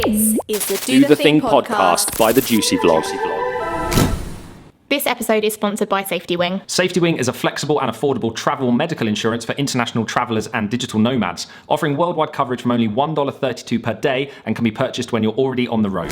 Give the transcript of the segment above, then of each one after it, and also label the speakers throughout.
Speaker 1: This is the
Speaker 2: Do the Thing podcast by the Juicy Vlog.
Speaker 3: This episode is sponsored by Safety Wing.
Speaker 4: Safety Wing is a flexible and affordable travel medical insurance for international travellers and digital nomads, offering worldwide coverage from only $1.32 per day and can be purchased when you're already on the road.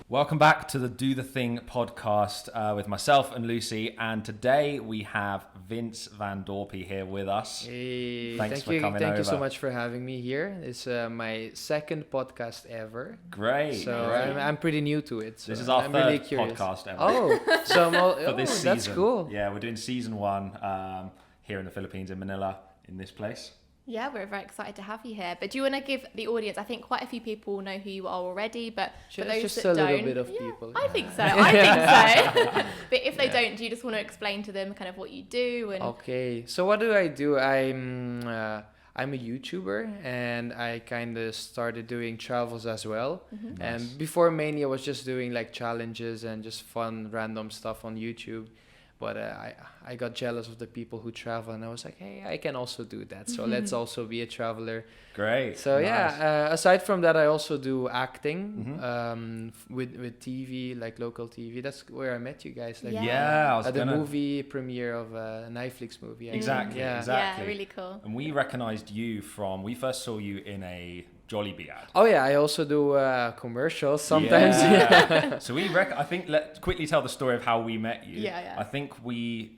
Speaker 4: Welcome back to the Do the Thing podcast with myself and Lucy, and today we have Vince Vandorpe here with us.
Speaker 5: Hey,
Speaker 4: Thank
Speaker 5: you so much for having me here. It's my second podcast ever.
Speaker 4: Great.
Speaker 5: So
Speaker 4: great.
Speaker 5: I'm pretty new to it. So
Speaker 4: This is our
Speaker 5: I'm
Speaker 4: third
Speaker 5: really curious.
Speaker 4: podcast ever.
Speaker 5: Oh, so
Speaker 4: For this season.
Speaker 5: that's cool.
Speaker 4: Yeah, we're doing season 1 here in the Philippines, in Manila, in this place.
Speaker 3: Yeah, we're very excited to have you here. But do you want to give the audience, I think quite a few people know who you are already, but for those
Speaker 5: just
Speaker 3: that
Speaker 5: a
Speaker 3: don't...
Speaker 5: little bit of people.
Speaker 3: I think so. I think so. But if they don't, do you just want to explain to them kind of what you do? And
Speaker 5: Okay, so what do? I'm a YouTuber, and I kind of started doing travels as well.
Speaker 3: Mm-hmm.
Speaker 5: And before mainly I was just doing like challenges and just fun random stuff on YouTube. But I got jealous of the people who travel, and I was like, hey, I can also do that. So let's also be a traveler.
Speaker 4: Great.
Speaker 5: So
Speaker 4: nice.
Speaker 5: aside from that, I also do acting with TV, like local TV. That's where I met you guys. Like
Speaker 4: Yeah, I was
Speaker 5: at the movie premiere of a Netflix movie.
Speaker 4: Exactly,
Speaker 5: Yeah.
Speaker 4: exactly.
Speaker 3: Yeah, really cool.
Speaker 4: And we recognised you we first saw you in a Jollibee ad.
Speaker 5: Oh yeah, I also do commercials sometimes.
Speaker 4: Yeah. So I think let's quickly tell the story of how we met you.
Speaker 3: Yeah.
Speaker 4: I think we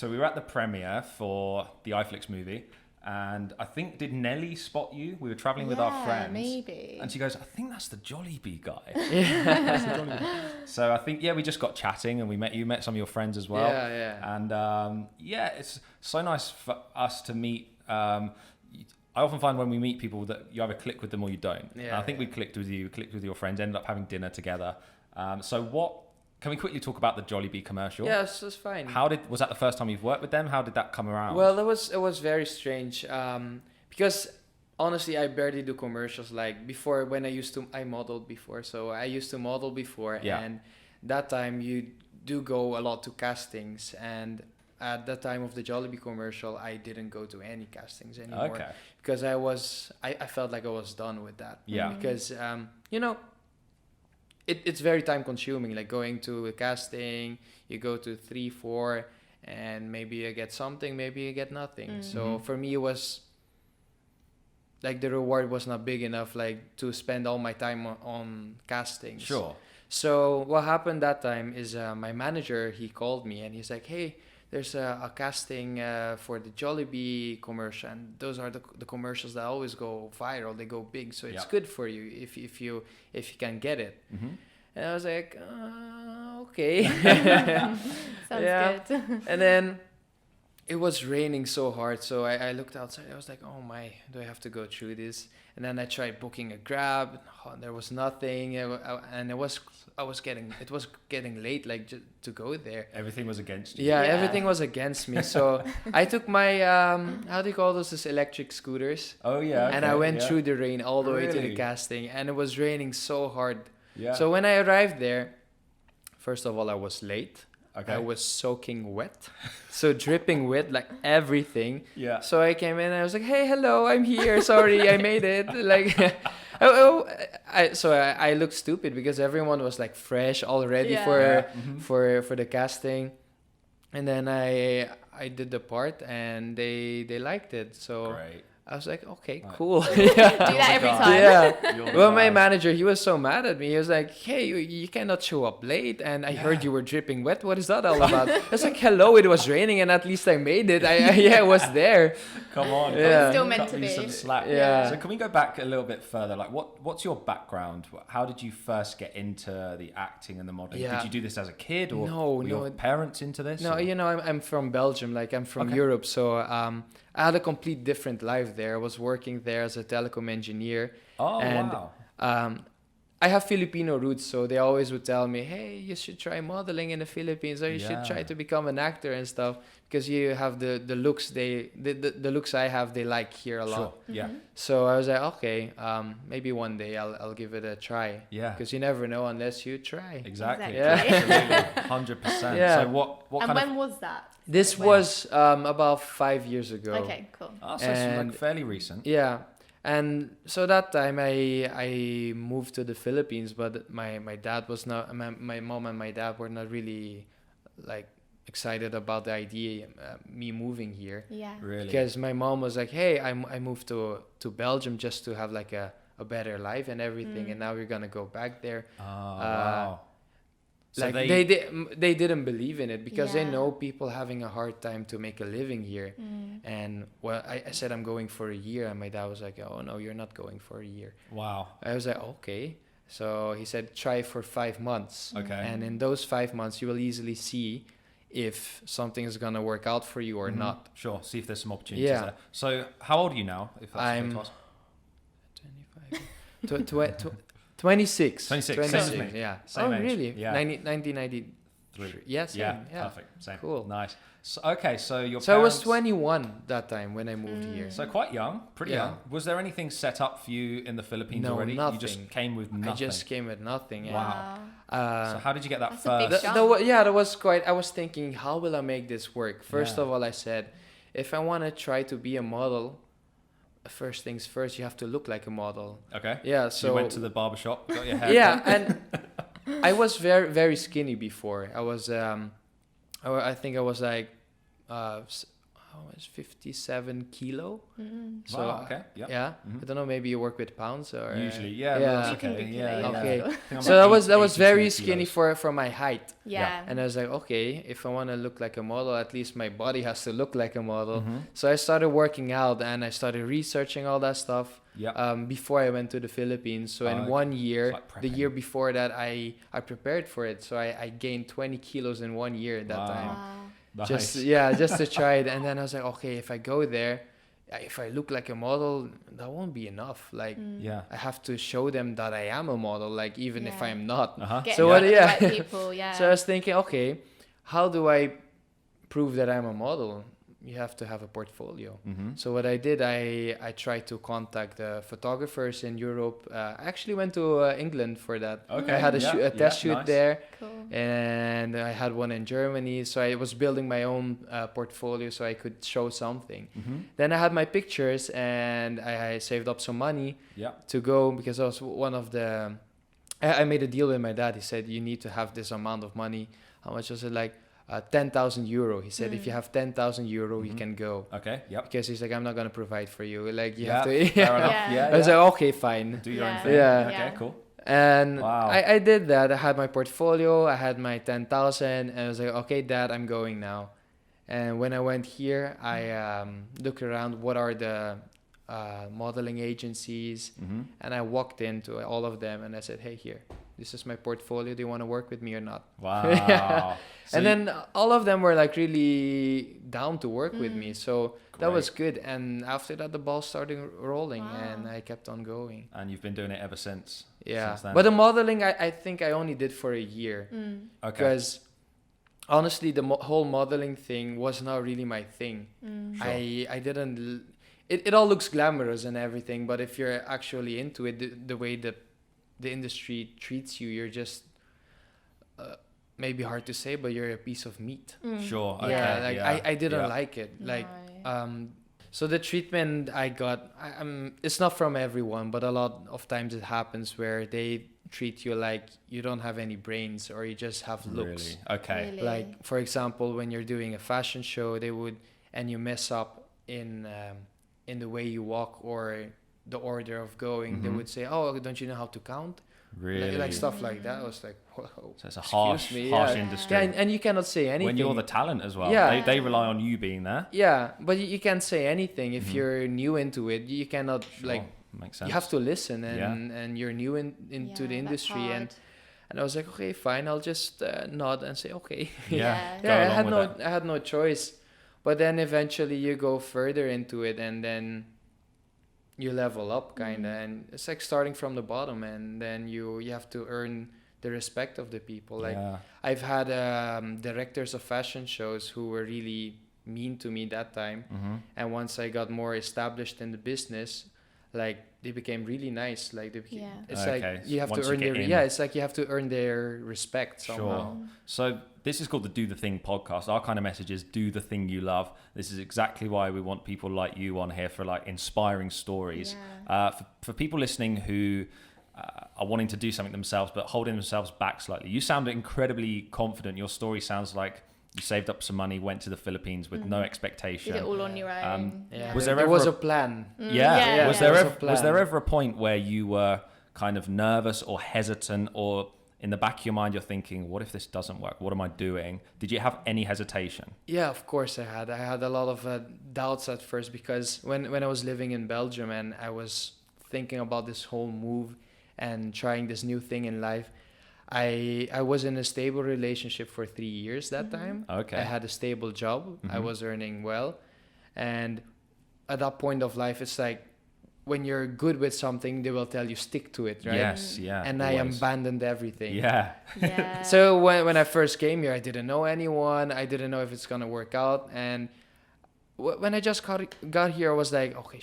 Speaker 4: were at the premiere for the iFlix movie, and I think, did Nelly spot you? We were traveling with our friends.
Speaker 3: Maybe.
Speaker 4: And she goes, I think that's the Jollibee guy. That's the Jollibee guy. So I think, we just got chatting and we met some of your friends as well.
Speaker 5: Yeah.
Speaker 4: And it's so nice for us to meet. I often find when we meet people that you either click with them or you don't.
Speaker 5: Yeah,
Speaker 4: And I think we clicked with you, clicked with your friends, ended up having dinner together. Can we quickly talk about the Jollibee commercial?
Speaker 5: Yeah, it's fine.
Speaker 4: Was that the first time you've worked with them? How did that come around?
Speaker 5: Well, it was very strange because honestly, I barely do commercials. Like before, when I modeled before, so I used to model before, and that time you do go a lot to castings, and at that time of the Jollibee commercial, I didn't go to any castings anymore because I felt like I was done with that.
Speaker 4: Yeah.
Speaker 5: Because it's very time consuming. Like going to a casting, you go to 3, 4, and maybe you get something, maybe you get nothing.
Speaker 3: Mm-hmm.
Speaker 5: So for me, it was like the reward was not big enough, like to spend all my time on castings.
Speaker 4: Sure.
Speaker 5: So what happened that time is my manager, he called me and he's like, hey, there's a casting for the Jollibee commercial, and those are the commercials that always go viral. They go big, so it's good for you if you can get it.
Speaker 4: Mm-hmm.
Speaker 5: And I was like, okay.
Speaker 3: Sounds good.
Speaker 5: And then it was raining so hard, so I looked outside. I was like, oh my, do I have to go through this? And then I tried booking a Grab. There was nothing, and it was getting late, like to go there.
Speaker 4: Everything was against you.
Speaker 5: Yeah, everything was against me. So I took my how do you call those? These electric scooters.
Speaker 4: Oh yeah.
Speaker 5: And I went through the rain all the way to the
Speaker 4: Really?
Speaker 5: casting, and it was raining so hard.
Speaker 4: Yeah.
Speaker 5: So when I arrived there, first of all, I was late.
Speaker 4: Okay.
Speaker 5: I was soaking wet, so dripping wet, like everything.
Speaker 4: Yeah.
Speaker 5: So I came in and I was like, "Hey, hello, I'm here. Sorry, I made it." Like, I looked stupid because everyone was like fresh already for the casting, and then I did the part and they liked it. So
Speaker 4: Great.
Speaker 5: I was like, okay, cool.
Speaker 3: Do that every time.
Speaker 5: Yeah. Well, my manager, he was so mad at me. He was like, hey, you cannot show up late. And I heard you were dripping wet. What is that all about? I was like, hello, it was raining and at least I made it. I was there.
Speaker 4: Come on.
Speaker 5: Yeah.
Speaker 3: Still meant
Speaker 4: Cut
Speaker 3: to
Speaker 4: me
Speaker 3: be.
Speaker 4: some slack.
Speaker 5: Yeah.
Speaker 4: So can we go back a little bit further? Like, what's your background? How did you first get into the acting and the modeling?
Speaker 5: Yeah.
Speaker 4: Did you do this as a kid, or were
Speaker 5: No.
Speaker 4: your parents into this?
Speaker 5: No,
Speaker 4: or?
Speaker 5: I'm from Belgium. Like, I'm from Europe. So I had a complete different life there. I was working there as a telecom engineer.
Speaker 4: Oh,
Speaker 5: and,
Speaker 4: wow.
Speaker 5: I have Filipino roots, so they always would tell me, hey, you should try modeling in the Philippines, or you should try to become an actor and stuff, because you have the looks the looks I have, they like here a lot.
Speaker 4: Sure. Yeah.
Speaker 5: So I was like, okay, maybe one day I'll give it a try.
Speaker 4: Yeah.
Speaker 5: Because you never know unless you try.
Speaker 4: Exactly.
Speaker 3: Exactly.
Speaker 4: Absolutely. 100%.
Speaker 5: Yeah.
Speaker 4: So what
Speaker 3: And
Speaker 4: kind
Speaker 3: when was that?
Speaker 5: This was about 5 years ago.
Speaker 3: Okay, cool.
Speaker 4: Oh, so
Speaker 5: and-
Speaker 4: like fairly recent.
Speaker 5: Yeah. And so that time I moved to the Philippines, but my dad was not, my mom and my dad were not really like excited about the idea, me moving here.
Speaker 3: Yeah.
Speaker 4: Really?
Speaker 5: Because my mom was like, hey, I moved to Belgium just to have like a better life and everything, and now we're gonna go back there.
Speaker 4: Oh, wow. So
Speaker 5: Like they didn't believe in it because they
Speaker 3: Yeah.
Speaker 5: know people having a hard time to make a living here. And well, I said I'm going for a year, and my dad was like, oh no, you're not going for a year.
Speaker 4: Wow.
Speaker 5: I was like, okay. So he said, try for 5 months.
Speaker 4: Okay.
Speaker 5: And in those 5 months, you will easily see if something is gonna work out for you or not.
Speaker 4: Sure. See if there's some opportunities
Speaker 5: Yeah.
Speaker 4: there. So how old are you now? If that's okay to ask?
Speaker 5: 25. 26.
Speaker 4: 26, same as me.
Speaker 5: Yeah.
Speaker 4: Same
Speaker 5: oh,
Speaker 4: age.
Speaker 5: really?
Speaker 4: Yeah.
Speaker 5: 1993. Yes.
Speaker 4: Yeah.
Speaker 5: Yeah.
Speaker 4: Perfect. Same.
Speaker 5: Cool.
Speaker 4: Nice. So, okay. So your
Speaker 5: So I was
Speaker 4: parents-
Speaker 5: 21 that time when I moved here.
Speaker 4: So quite young, pretty
Speaker 5: Yeah.
Speaker 4: young. Was there anything set up for you in the Philippines
Speaker 5: No,
Speaker 4: already?
Speaker 5: nothing.
Speaker 4: You just came with nothing.
Speaker 5: I just came with nothing. and,
Speaker 4: Wow.
Speaker 5: Uh,
Speaker 4: So how did you get that
Speaker 3: That's a big
Speaker 4: first?
Speaker 3: jump.
Speaker 5: that was quite. I was thinking, how will I make this work? First
Speaker 4: Yeah.
Speaker 5: of all, I said, if I want to try to be a model, first things first, you have to look like a model.
Speaker 4: Okay.
Speaker 5: Yeah.
Speaker 4: So
Speaker 5: So
Speaker 4: you went to the barber shop, got your hair
Speaker 5: yeah,
Speaker 4: done.
Speaker 5: and I was very very skinny before. I was I think I was like I was 57 kilo. So
Speaker 4: Wow, okay. Yep.
Speaker 5: yeah, I don't know. Maybe you work with pounds or
Speaker 4: Usually, yeah.
Speaker 5: Yeah.
Speaker 4: That's
Speaker 3: You can
Speaker 4: okay.
Speaker 3: do
Speaker 4: Yeah.
Speaker 3: that,
Speaker 4: yeah.
Speaker 5: Okay.
Speaker 4: I think I'm
Speaker 5: So
Speaker 4: like
Speaker 5: that was
Speaker 4: 82
Speaker 5: very skinny
Speaker 4: kilos.
Speaker 5: for my height.
Speaker 3: Yeah.
Speaker 5: And I was like, okay, if I want to look like a model, at least my body has to look like a model.
Speaker 4: Mm-hmm.
Speaker 5: So I started working out and I started researching all that stuff
Speaker 4: Yeah.
Speaker 5: before I went to the Philippines. So in
Speaker 4: Okay.
Speaker 5: 1 year,
Speaker 4: It's like
Speaker 5: the
Speaker 4: prepping.
Speaker 5: year before that, I prepared for it. So I gained 20 kilos in 1 year that
Speaker 4: Wow.
Speaker 5: time.
Speaker 3: Wow.
Speaker 5: Just
Speaker 4: Nice.
Speaker 5: just to try it. And then I was like, okay, if I go there, if I look like a model, that won't be enough. Like
Speaker 4: Yeah.
Speaker 5: I have to show them that I am a model, like even if
Speaker 3: Yeah.
Speaker 5: I'm not.
Speaker 4: Uh-huh.
Speaker 3: Get
Speaker 5: So
Speaker 3: in
Speaker 5: what-
Speaker 3: front of
Speaker 5: yeah.
Speaker 3: the right people, yeah.
Speaker 5: So I was thinking, okay, how do I prove that I'm a model? You have to have a portfolio.
Speaker 4: Mm-hmm.
Speaker 5: So what I did, I tried to contact the photographers in Europe. I actually went to England for that.
Speaker 4: Okay,
Speaker 5: I had a,
Speaker 4: yeah,
Speaker 5: a test
Speaker 4: yeah,
Speaker 5: shoot
Speaker 4: nice.
Speaker 5: there,
Speaker 3: Cool.
Speaker 5: and I had one in Germany. So I was building my own portfolio so I could show something.
Speaker 4: Mm-hmm.
Speaker 5: Then I had my pictures, and I saved up some money
Speaker 4: Yeah.
Speaker 5: to go because I was one of the. I made a deal with my dad. He said you need to have this amount of money. How much was it? Like 10,000 euro. He said if you have 10,000 euro, you can go.
Speaker 4: Okay. Yep.
Speaker 5: Because he's like, I'm not gonna provide for you. Like you
Speaker 4: Yeah.
Speaker 5: have to.
Speaker 4: Fair enough.
Speaker 3: Yeah.
Speaker 4: Yeah.
Speaker 5: I was
Speaker 4: yeah.
Speaker 5: like, okay, fine.
Speaker 4: Do your own
Speaker 3: Yeah.
Speaker 4: thing.
Speaker 5: Yeah.
Speaker 4: Okay.
Speaker 3: Yeah.
Speaker 4: Cool.
Speaker 5: And
Speaker 4: Wow.
Speaker 5: I did that. I had my portfolio. I had my 10,000, and I was like, okay, Dad, I'm going now. And when I went here, I looked around. What are the modeling agencies?
Speaker 4: Mm-hmm.
Speaker 5: And I walked into all of them, and I said, hey, here, this is my portfolio. Do you want to work with me or not?
Speaker 4: Wow.
Speaker 5: Yeah.
Speaker 4: So
Speaker 5: And
Speaker 4: you-
Speaker 5: then all of them were like really down to work with me. So that was good. And after that, the ball started rolling, and
Speaker 3: Wow.
Speaker 5: I kept on going.
Speaker 4: and you've been doing it ever since.
Speaker 5: Yeah.
Speaker 4: Since then.
Speaker 5: But the modeling, I think I only did for a year.
Speaker 4: Okay.
Speaker 5: Because honestly, the whole modeling thing was not really my thing.
Speaker 4: Sure.
Speaker 5: I didn't. It all looks glamorous and everything, but if you're actually into it, the way that the industry treats you, you're just maybe hard to say, but you're a piece of meat.
Speaker 4: Sure. Okay.
Speaker 5: Yeah, like I didn't
Speaker 4: yeah.
Speaker 5: like it. Like
Speaker 3: No.
Speaker 5: so the treatment I got, it's not from everyone, but a lot of times it happens where they treat you like you don't have any brains or you just have looks.
Speaker 4: Really? Okay.
Speaker 3: Really?
Speaker 5: Like for example, when you're doing a fashion show, they would and you mess up in the way you walk or the order of going, they
Speaker 4: Mhm.
Speaker 5: would say, "Oh, don't you know how to count?"
Speaker 4: Really.
Speaker 5: Like stuff like that. I was like, "Whoa."
Speaker 4: So it's a
Speaker 5: Excuse
Speaker 4: harsh,
Speaker 5: me,
Speaker 4: harsh
Speaker 5: yeah.
Speaker 4: industry.
Speaker 5: Yeah, and you cannot say anything.
Speaker 4: when you're the talent as well.
Speaker 5: Yeah.
Speaker 4: They rely on you being there.
Speaker 5: Yeah, but you can't say anything if you're new into it. You cannot like
Speaker 4: Sure. Makes sense.
Speaker 5: you have to listen
Speaker 4: Yeah.
Speaker 5: and you're new into the
Speaker 3: Yeah,
Speaker 5: industry
Speaker 3: that's
Speaker 5: and I was like, okay, fine, I'll just nod and say okay.
Speaker 4: Yeah.
Speaker 3: Yeah.
Speaker 4: Go
Speaker 5: Yeah,
Speaker 4: along with it.
Speaker 5: I had no choice. But then eventually you go further into it and then you level up kind of and it's like starting from the bottom and then you have to earn the respect of the people. Like
Speaker 4: Yeah.
Speaker 5: I've had directors of fashion shows who were really mean to me that time.
Speaker 4: Mm-hmm.
Speaker 5: And once I got more established in the business, like they became really nice. Like they became,
Speaker 3: Yeah.
Speaker 5: it's
Speaker 4: Okay,
Speaker 5: like you have
Speaker 4: once
Speaker 5: to
Speaker 4: you
Speaker 5: earn
Speaker 4: get
Speaker 5: their
Speaker 4: in.
Speaker 5: it's like you have to earn their respect somehow.
Speaker 4: Sure. So this is called the Do the Thing podcast. Our kind of message is do the thing you love. This is exactly why we want people like you on here for like inspiring stories. For people listening who are wanting to do something themselves but holding themselves back slightly. You sound incredibly confident. Your story sounds like you saved up some money, went to the Philippines with no expectation.
Speaker 3: Did it all on your own.
Speaker 4: Was there
Speaker 5: there
Speaker 4: ever
Speaker 5: was
Speaker 4: a-
Speaker 5: a plan.
Speaker 3: Yeah.
Speaker 4: Was
Speaker 5: there
Speaker 4: there
Speaker 5: was a
Speaker 4: was there
Speaker 5: plan.
Speaker 4: ever a point where you were kind of nervous or hesitant, or in the back of your mind you're thinking, what if this doesn't work? What am I doing? Did you have any hesitation?
Speaker 5: Yeah, of course I had. I had a lot of doubts at first because when I was living in Belgium and I was thinking about this whole move and trying this new thing in life, I was in a stable relationship for 3 years that time.
Speaker 4: Okay.
Speaker 5: I had a stable job. I was earning well. And at that point of life, it's like when you're good with something, they will tell you stick to it, right?
Speaker 4: Yes, yeah.
Speaker 5: And I
Speaker 4: always.
Speaker 5: abandoned everything.
Speaker 4: Yeah.
Speaker 3: Yeah.
Speaker 5: So when I first came here, I didn't know anyone. I didn't know if it's going to work out. And when I just got here, I was like, okay,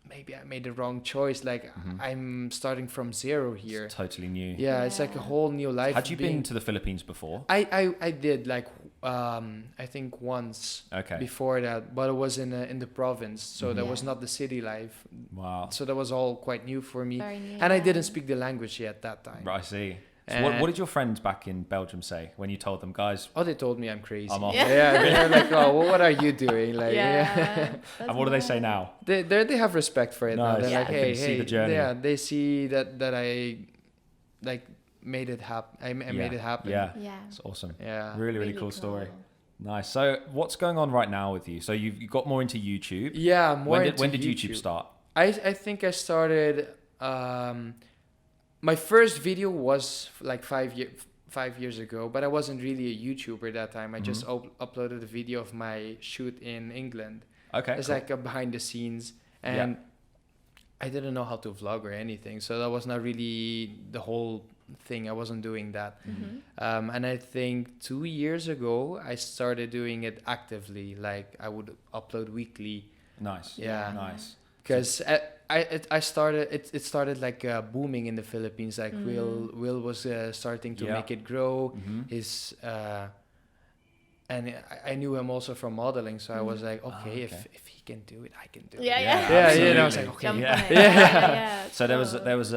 Speaker 5: maybe I made the wrong choice. Like I'm starting from zero here.
Speaker 4: It's totally new.
Speaker 5: Yeah, it's like a whole new life.
Speaker 4: Had you been to the Philippines before?
Speaker 5: I did like I think once
Speaker 4: Okay.
Speaker 5: before that, but it was in the province, so that was not the city life.
Speaker 4: Wow.
Speaker 5: So that was all quite new for me,
Speaker 3: Very new,
Speaker 5: and I
Speaker 3: yeah.
Speaker 5: didn't speak the language yet that time.
Speaker 4: Right, I see. So
Speaker 5: And-
Speaker 4: what did your friends back in Belgium say when you told them, guys,
Speaker 5: Oh, they told me I'm crazy.
Speaker 4: I'm off?
Speaker 5: Yeah, they're like, oh, well, what are you doing? Like,
Speaker 3: Yeah.
Speaker 4: And what do they say now?
Speaker 5: they have respect for it now.
Speaker 4: Nice.
Speaker 5: They're
Speaker 4: Yeah.
Speaker 5: like,
Speaker 4: They
Speaker 5: hey,
Speaker 4: can see the journey.
Speaker 5: yeah, they see that I like made it happen. I made it happen.
Speaker 4: Yeah.
Speaker 3: Yeah.
Speaker 4: It's awesome.
Speaker 5: Yeah.
Speaker 4: Really cool story. Nice. So what's going on right now with you? So you got more into YouTube.
Speaker 5: Yeah, more
Speaker 4: When
Speaker 5: into
Speaker 4: did YouTube start?
Speaker 5: I think I started. My first video was like 5 years ago, but I wasn't really a YouTuber that time. I just uploaded a video of my shoot in England.
Speaker 4: Okay.
Speaker 5: It's
Speaker 4: cool.
Speaker 5: like a behind the scenes, and I didn't know how to vlog or anything, so that was not really the whole thing. I wasn't doing that. And I think 2 years ago I started doing it actively. Like I would upload weekly.
Speaker 4: Nice.
Speaker 5: Yeah.
Speaker 4: Nice.
Speaker 5: Because it started like booming in the Philippines. Like Will was starting to make it grow. His and I knew him also from modeling, so I was like, okay, if he can do it, I can do it.
Speaker 3: Yeah.
Speaker 5: Yeah,
Speaker 4: absolutely.
Speaker 5: I was like, okay,
Speaker 3: Jump
Speaker 4: Yeah.
Speaker 3: on it. Yeah.
Speaker 4: So there was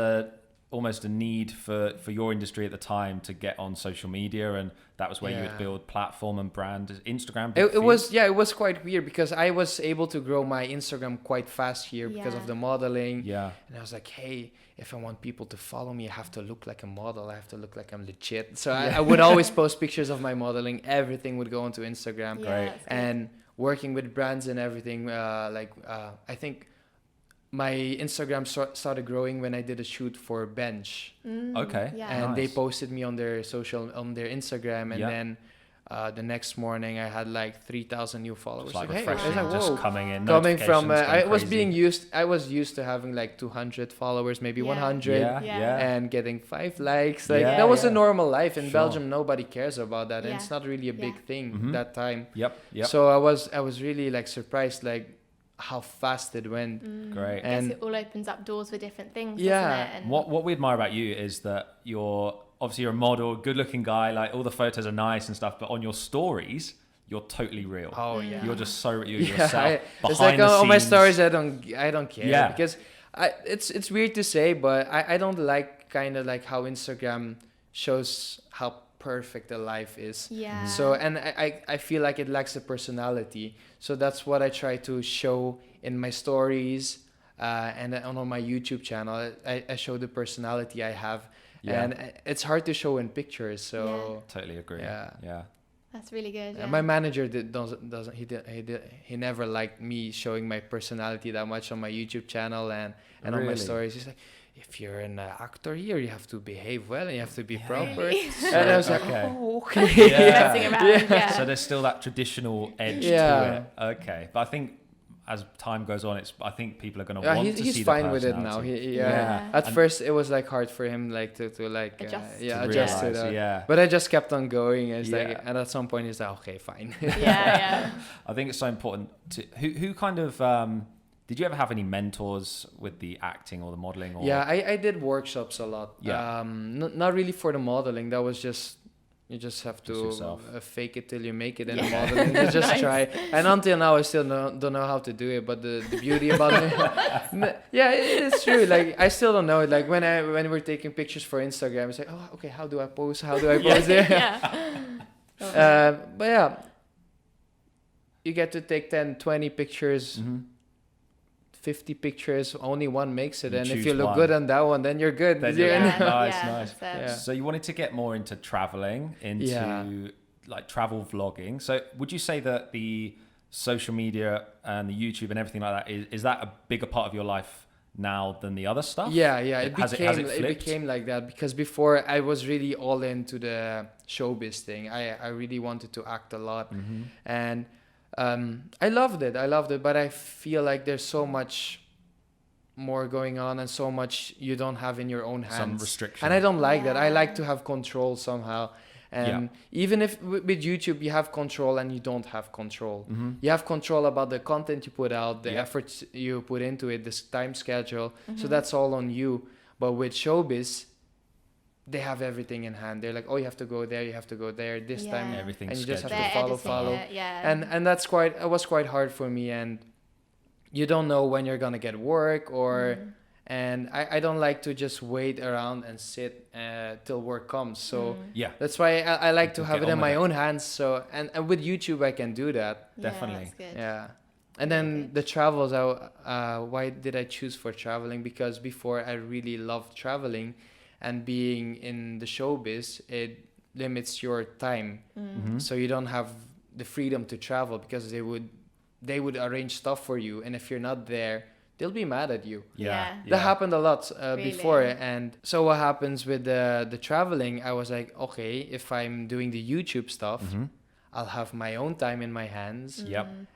Speaker 4: almost a need for your industry at the time to get on social media, and that was where you would
Speaker 5: Yeah.
Speaker 4: build platform and brand. Instagram. big for
Speaker 5: It
Speaker 4: you?
Speaker 5: was it was quite weird because I was able to grow my Instagram quite fast here because of
Speaker 3: Yeah.
Speaker 5: the modeling.
Speaker 4: Yeah.
Speaker 5: And I was like, hey, if I want people to follow me, I have to look like a model. I have to look like I'm legit. So I would always post pictures of my modeling. Everything would go onto Instagram.
Speaker 3: Yeah,
Speaker 4: Great.
Speaker 3: that's good.
Speaker 5: And working with brands and everything, I think my Instagram started growing when I did a shoot for Bench.
Speaker 4: Okay.
Speaker 3: Yeah.
Speaker 5: And they
Speaker 4: Nice.
Speaker 5: posted me on their Instagram, and
Speaker 4: Yeah.
Speaker 5: then the next morning I had like 3,000 new followers.
Speaker 4: It's like
Speaker 5: Hey, I was
Speaker 4: refreshing,
Speaker 5: like,
Speaker 4: just
Speaker 5: whoa.
Speaker 4: coming in.
Speaker 5: Coming from
Speaker 4: notifications
Speaker 5: I was used to having like 200 followers, maybe
Speaker 3: Yeah.
Speaker 5: 100,
Speaker 4: Yeah.
Speaker 3: Yeah.
Speaker 4: Yeah.
Speaker 5: and getting 5 likes. Like
Speaker 4: Yeah,
Speaker 5: that was a
Speaker 4: yeah.
Speaker 5: normal life in
Speaker 4: Sure.
Speaker 5: Belgium. Nobody cares about that, and
Speaker 3: Yeah.
Speaker 5: it's not really a big
Speaker 3: Yeah.
Speaker 5: thing that time.
Speaker 4: Yep. Yep.
Speaker 5: So I was really like surprised, like how fast it went.
Speaker 4: Great.
Speaker 3: I guess
Speaker 5: And
Speaker 3: it all opens up doors for different things,
Speaker 5: Yeah.
Speaker 3: doesn't it? And
Speaker 4: What we admire about you is that you're a model, good-looking guy. Like all the photos are nice and stuff, but on your stories, you're totally real.
Speaker 5: Oh yeah.
Speaker 4: You're just so yourself.
Speaker 5: It's like
Speaker 4: behind the
Speaker 5: on my
Speaker 4: scenes.
Speaker 5: stories I don't care.
Speaker 4: Yeah.
Speaker 5: Because it's weird to say, but I don't like kind of like how Instagram shows how perfect a life is.
Speaker 3: Yeah.
Speaker 5: So and I feel like it lacks a personality. So that's what I try to show in my stories and on my YouTube channel. I show the personality I have.
Speaker 4: Yeah.
Speaker 5: And it's hard to show in pictures. So
Speaker 4: Totally agree.
Speaker 5: Yeah.
Speaker 4: Yeah.
Speaker 3: that's really good. Yeah.
Speaker 5: my manager doesn't he never liked me showing my personality that much on my YouTube channel and on my
Speaker 4: Really?
Speaker 5: stories. He's like, if you're an actor here, you have to behave well and you have to be proper.
Speaker 3: Really?
Speaker 5: And I was like,
Speaker 4: Okay.
Speaker 5: oh, okay.
Speaker 4: Yeah.
Speaker 3: Messing around, yeah.
Speaker 4: So there's still that traditional edge
Speaker 5: Yeah.
Speaker 4: to it. Okay. But I think as time goes on, I think people are going to want to see
Speaker 5: he's
Speaker 4: the
Speaker 5: fine with it now.
Speaker 4: personality.
Speaker 3: Yeah.
Speaker 5: At
Speaker 4: And-
Speaker 5: first, it was like hard for him, like to like
Speaker 3: Adjust.
Speaker 4: To
Speaker 5: adjust to
Speaker 4: realise,
Speaker 5: that.
Speaker 4: yeah.
Speaker 5: But I just kept on going. It's
Speaker 4: Yeah.
Speaker 5: like, and at some point, he's like, okay, fine.
Speaker 3: yeah.
Speaker 4: I think it's so important to who kind of Did you ever have any mentors with the acting or the modeling? Or?
Speaker 5: Yeah, I did workshops a lot.
Speaker 4: Yeah.
Speaker 5: Not really for the modeling. That was just, you just have
Speaker 4: Just
Speaker 5: to
Speaker 4: yourself.
Speaker 5: fake it till you make it in the modeling. You just try. And until now, I still don't know how to do it. But the beauty about it, yeah, it's true. Like I still don't know it. Like when we're taking pictures for Instagram, it's like, oh, okay, how do I pose? How do I pose it? But yeah, you get to take 10, 20 pictures. 50 pictures, only one makes it, and if you look good on that one, then you're good.
Speaker 4: Then nice.
Speaker 5: Yeah.
Speaker 4: So you wanted to get more into traveling, into like travel vlogging. So would you say that the social media and the YouTube and everything like that is that a bigger part of your life now than the other stuff?
Speaker 5: Yeah.
Speaker 4: It
Speaker 5: became like that because before I was really all into the showbiz thing. I really wanted to act a lot, and I loved it, but I feel like there's so much more going on and so much you don't have in your own hands.
Speaker 4: Some restriction.
Speaker 5: And I don't like that. I like to have control somehow. And even if with YouTube you have control and you don't have control. You have control about the content you put out, the efforts you put into it, this time schedule. So that's all on you. But with showbiz, they have everything in hand. They're like, oh, you have to go there, you have to go there this time,
Speaker 4: everything's
Speaker 5: and you just have
Speaker 4: scheduled.
Speaker 5: to follow. And it was quite hard for me, and you don't know when you're gonna get work or, and I don't like to just wait around and sit till work comes. So that's why I like to have it in my own hands. So and with YouTube I can do that.
Speaker 4: Definitely.
Speaker 5: Yeah. And then the travels, why did I choose for traveling? Because before I really loved traveling. And being in the showbiz, it limits your time. So you don't have the freedom to travel because they would arrange stuff for you. And if you're not there, they'll be mad at you. That happened a lot before. And so what happens with the traveling, I was like, okay, if I'm doing the YouTube stuff, I'll have my own time in my hands.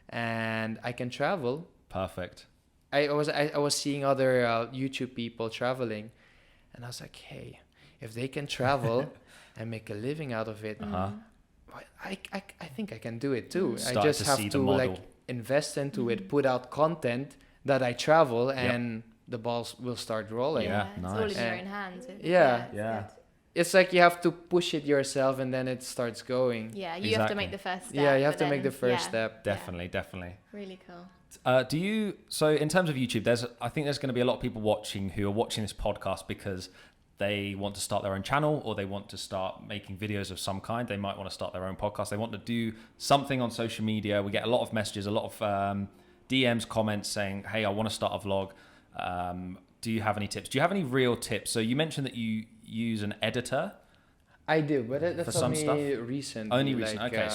Speaker 5: And I can travel.
Speaker 4: Perfect.
Speaker 5: I was seeing other YouTube people traveling. And I was like, hey, if they can travel and make a living out of it, I think I can do it too. I just have to like invest into it, put out content that I travel, and the balls will start rolling.
Speaker 3: It's all in your own hands.
Speaker 5: It's like you have to push it yourself, and then it starts going.
Speaker 3: Yeah, you have to make the first step.
Speaker 5: Yeah, you have to make the first step.
Speaker 4: Definitely.
Speaker 3: Really cool.
Speaker 4: So in terms of YouTube, I think there's going to be a lot of people who are watching this podcast because they want to start their own channel or they want to start making videos of some kind. They might want to start their own podcast. They want to do something on social media. We get a lot of messages, a lot of DMs, comments saying, hey, I want to start a vlog. Do you have any tips? Do you have any real tips? So you mentioned that you use an editor.
Speaker 5: I do, but that's
Speaker 4: some stuff?
Speaker 5: recent.
Speaker 4: Only recent. Okay,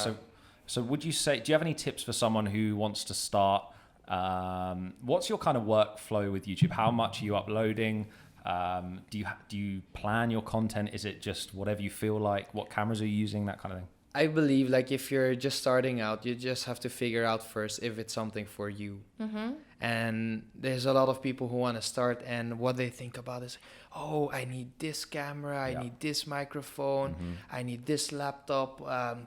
Speaker 4: so would you say, do you have any tips for someone who wants to start? What's your kind of workflow with YouTube? How much are you uploading? Do you plan your content? Is it just whatever you feel like? What cameras are you using? That kind of thing.
Speaker 5: I believe like if you're just starting out, you just have to figure out first if it's something for you. And there's a lot of people who want to start, and what they think about is, oh, I need this camera, I need this microphone, I need this laptop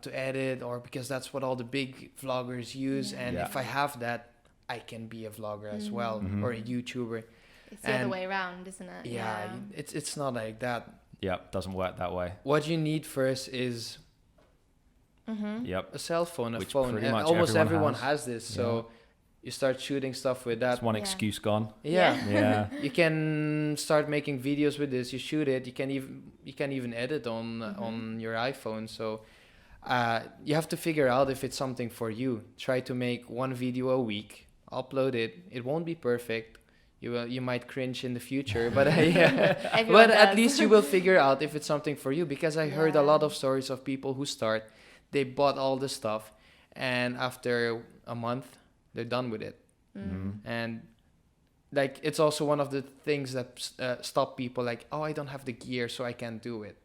Speaker 5: to edit, or because that's what all the big vloggers use. And if I have that, I can be a vlogger as well, or a YouTuber.
Speaker 3: It's the other way around, isn't it?
Speaker 5: Yeah, it's not like that.
Speaker 4: Yeah, doesn't work that way.
Speaker 5: What you need first is a cell phone, a phone.
Speaker 4: Pretty much
Speaker 5: almost everyone has this. So you start shooting stuff with that.
Speaker 4: It's one excuse gone.
Speaker 5: Yeah. You can start making videos with this. You shoot it. You can even edit on your iPhone. So you have to figure out if it's something for you. Try to make one video a week. Upload it. It won't be perfect. You might cringe in the future, but but at least you will figure out if it's something for you. Because I heard a lot of stories of people who start, they bought all the stuff, and after a month, they're done with it. And like it's also one of the things that stop people. Like, oh, I don't have the gear, so I can't do it.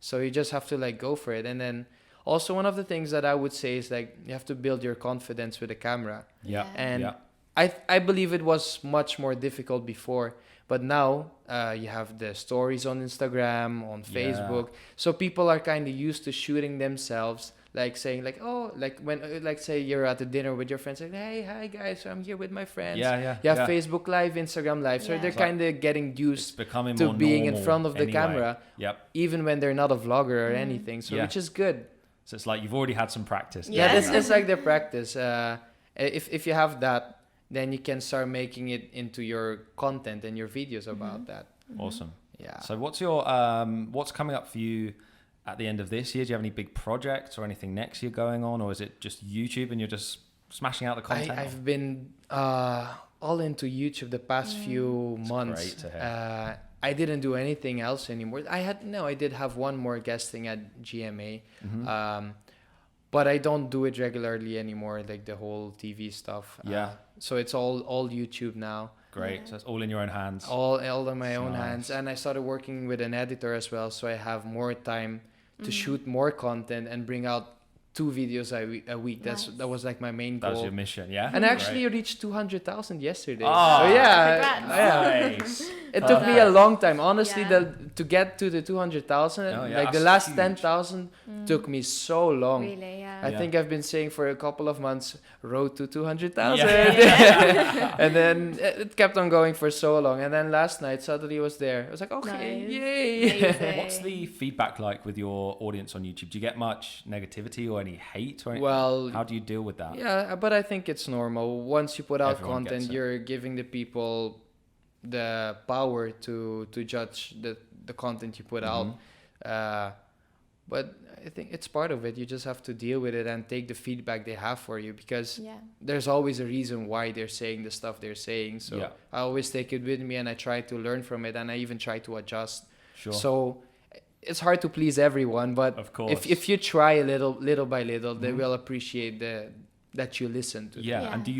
Speaker 5: So you just have to like go for it. And then also one of the things that I would say is like you have to build your confidence with the camera. And I believe it was much more difficult before, But now you have the stories on Instagram, on Facebook. So people are kind of used to shooting themselves, like saying like, oh, like when like say you're at a dinner with your friends, like, hey, hi guys, I'm here with my friends. You have Facebook Live, Instagram Live. So they're kind of getting used to being in front of the camera, even when they're not a vlogger or anything. So which is good.
Speaker 4: So it's like you've already had some practice.
Speaker 5: Yeah, it's like their practice. If you have that, then you can start making it into your content and your videos about that.
Speaker 4: Awesome.
Speaker 5: Yeah.
Speaker 4: So what's your what's coming up for you at the end of this year? Do you have any big projects or anything next year going on, or is it just YouTube and you're just smashing out the content?
Speaker 5: I've been all into YouTube the past few months.
Speaker 4: Great to hear.
Speaker 5: I didn't do anything else anymore. I did have one more guesting at GMA. But I don't do it regularly anymore, like the whole TV stuff. So it's all YouTube now.
Speaker 4: Great. So it's all in your own hands.
Speaker 5: All in my own hands. And I started working with an editor as well, so I have more time to shoot more content and bring out 2 videos a week. That was like my main goal.
Speaker 4: That was your mission, yeah?
Speaker 5: And I actually reached 200,000 yesterday.
Speaker 4: Oh,
Speaker 5: so
Speaker 4: nice.
Speaker 5: It took me a long time. Honestly, to get to the 200,000, like the last 10,000 took me so long.
Speaker 3: Really, yeah.
Speaker 5: I think I've been saying for a couple of months, road to 200,000. And then it kept on going for so long. And then last night, suddenly it was there. I was like, okay, yay.
Speaker 4: What's the feedback like with your audience on YouTube? Do you get much negativity or any hate? Or
Speaker 5: Well,
Speaker 4: how do you deal with that?
Speaker 5: Yeah, but I think it's normal. Once you put out
Speaker 4: Everyone gets
Speaker 5: content,
Speaker 4: it.
Speaker 5: you're giving the people the power to judge the content you put out. But I think it's part of it. You just have to deal with it and take the feedback they have for you, because there's always a reason why they're saying the stuff they're saying. So I always take it with me and I try to learn from it, and I even try to adjust.
Speaker 4: Sure.
Speaker 5: So it's hard to please everyone, but
Speaker 4: of course,
Speaker 5: if you try a little by little, they will appreciate that you listen to them.
Speaker 4: And do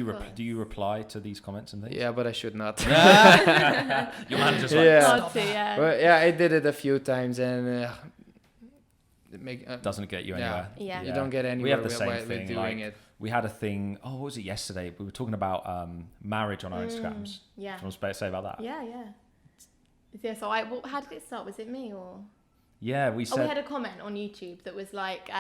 Speaker 4: you reply to these comments and things?
Speaker 5: Yeah, but I should not.
Speaker 4: Your manager's like,
Speaker 3: Stop.
Speaker 5: Well, I did it a few times, and
Speaker 4: doesn't get you anywhere.
Speaker 5: You don't get anywhere.
Speaker 4: We have the same thing.
Speaker 5: Doing it.
Speaker 4: We had a thing. Oh, what was it yesterday? We were talking about marriage on our Instagrams.
Speaker 3: Yeah.
Speaker 4: Do you want to say about that?
Speaker 3: Yeah. So how did it start? Was it me or?
Speaker 4: Yeah, we said.
Speaker 3: We had a comment on YouTube that was like,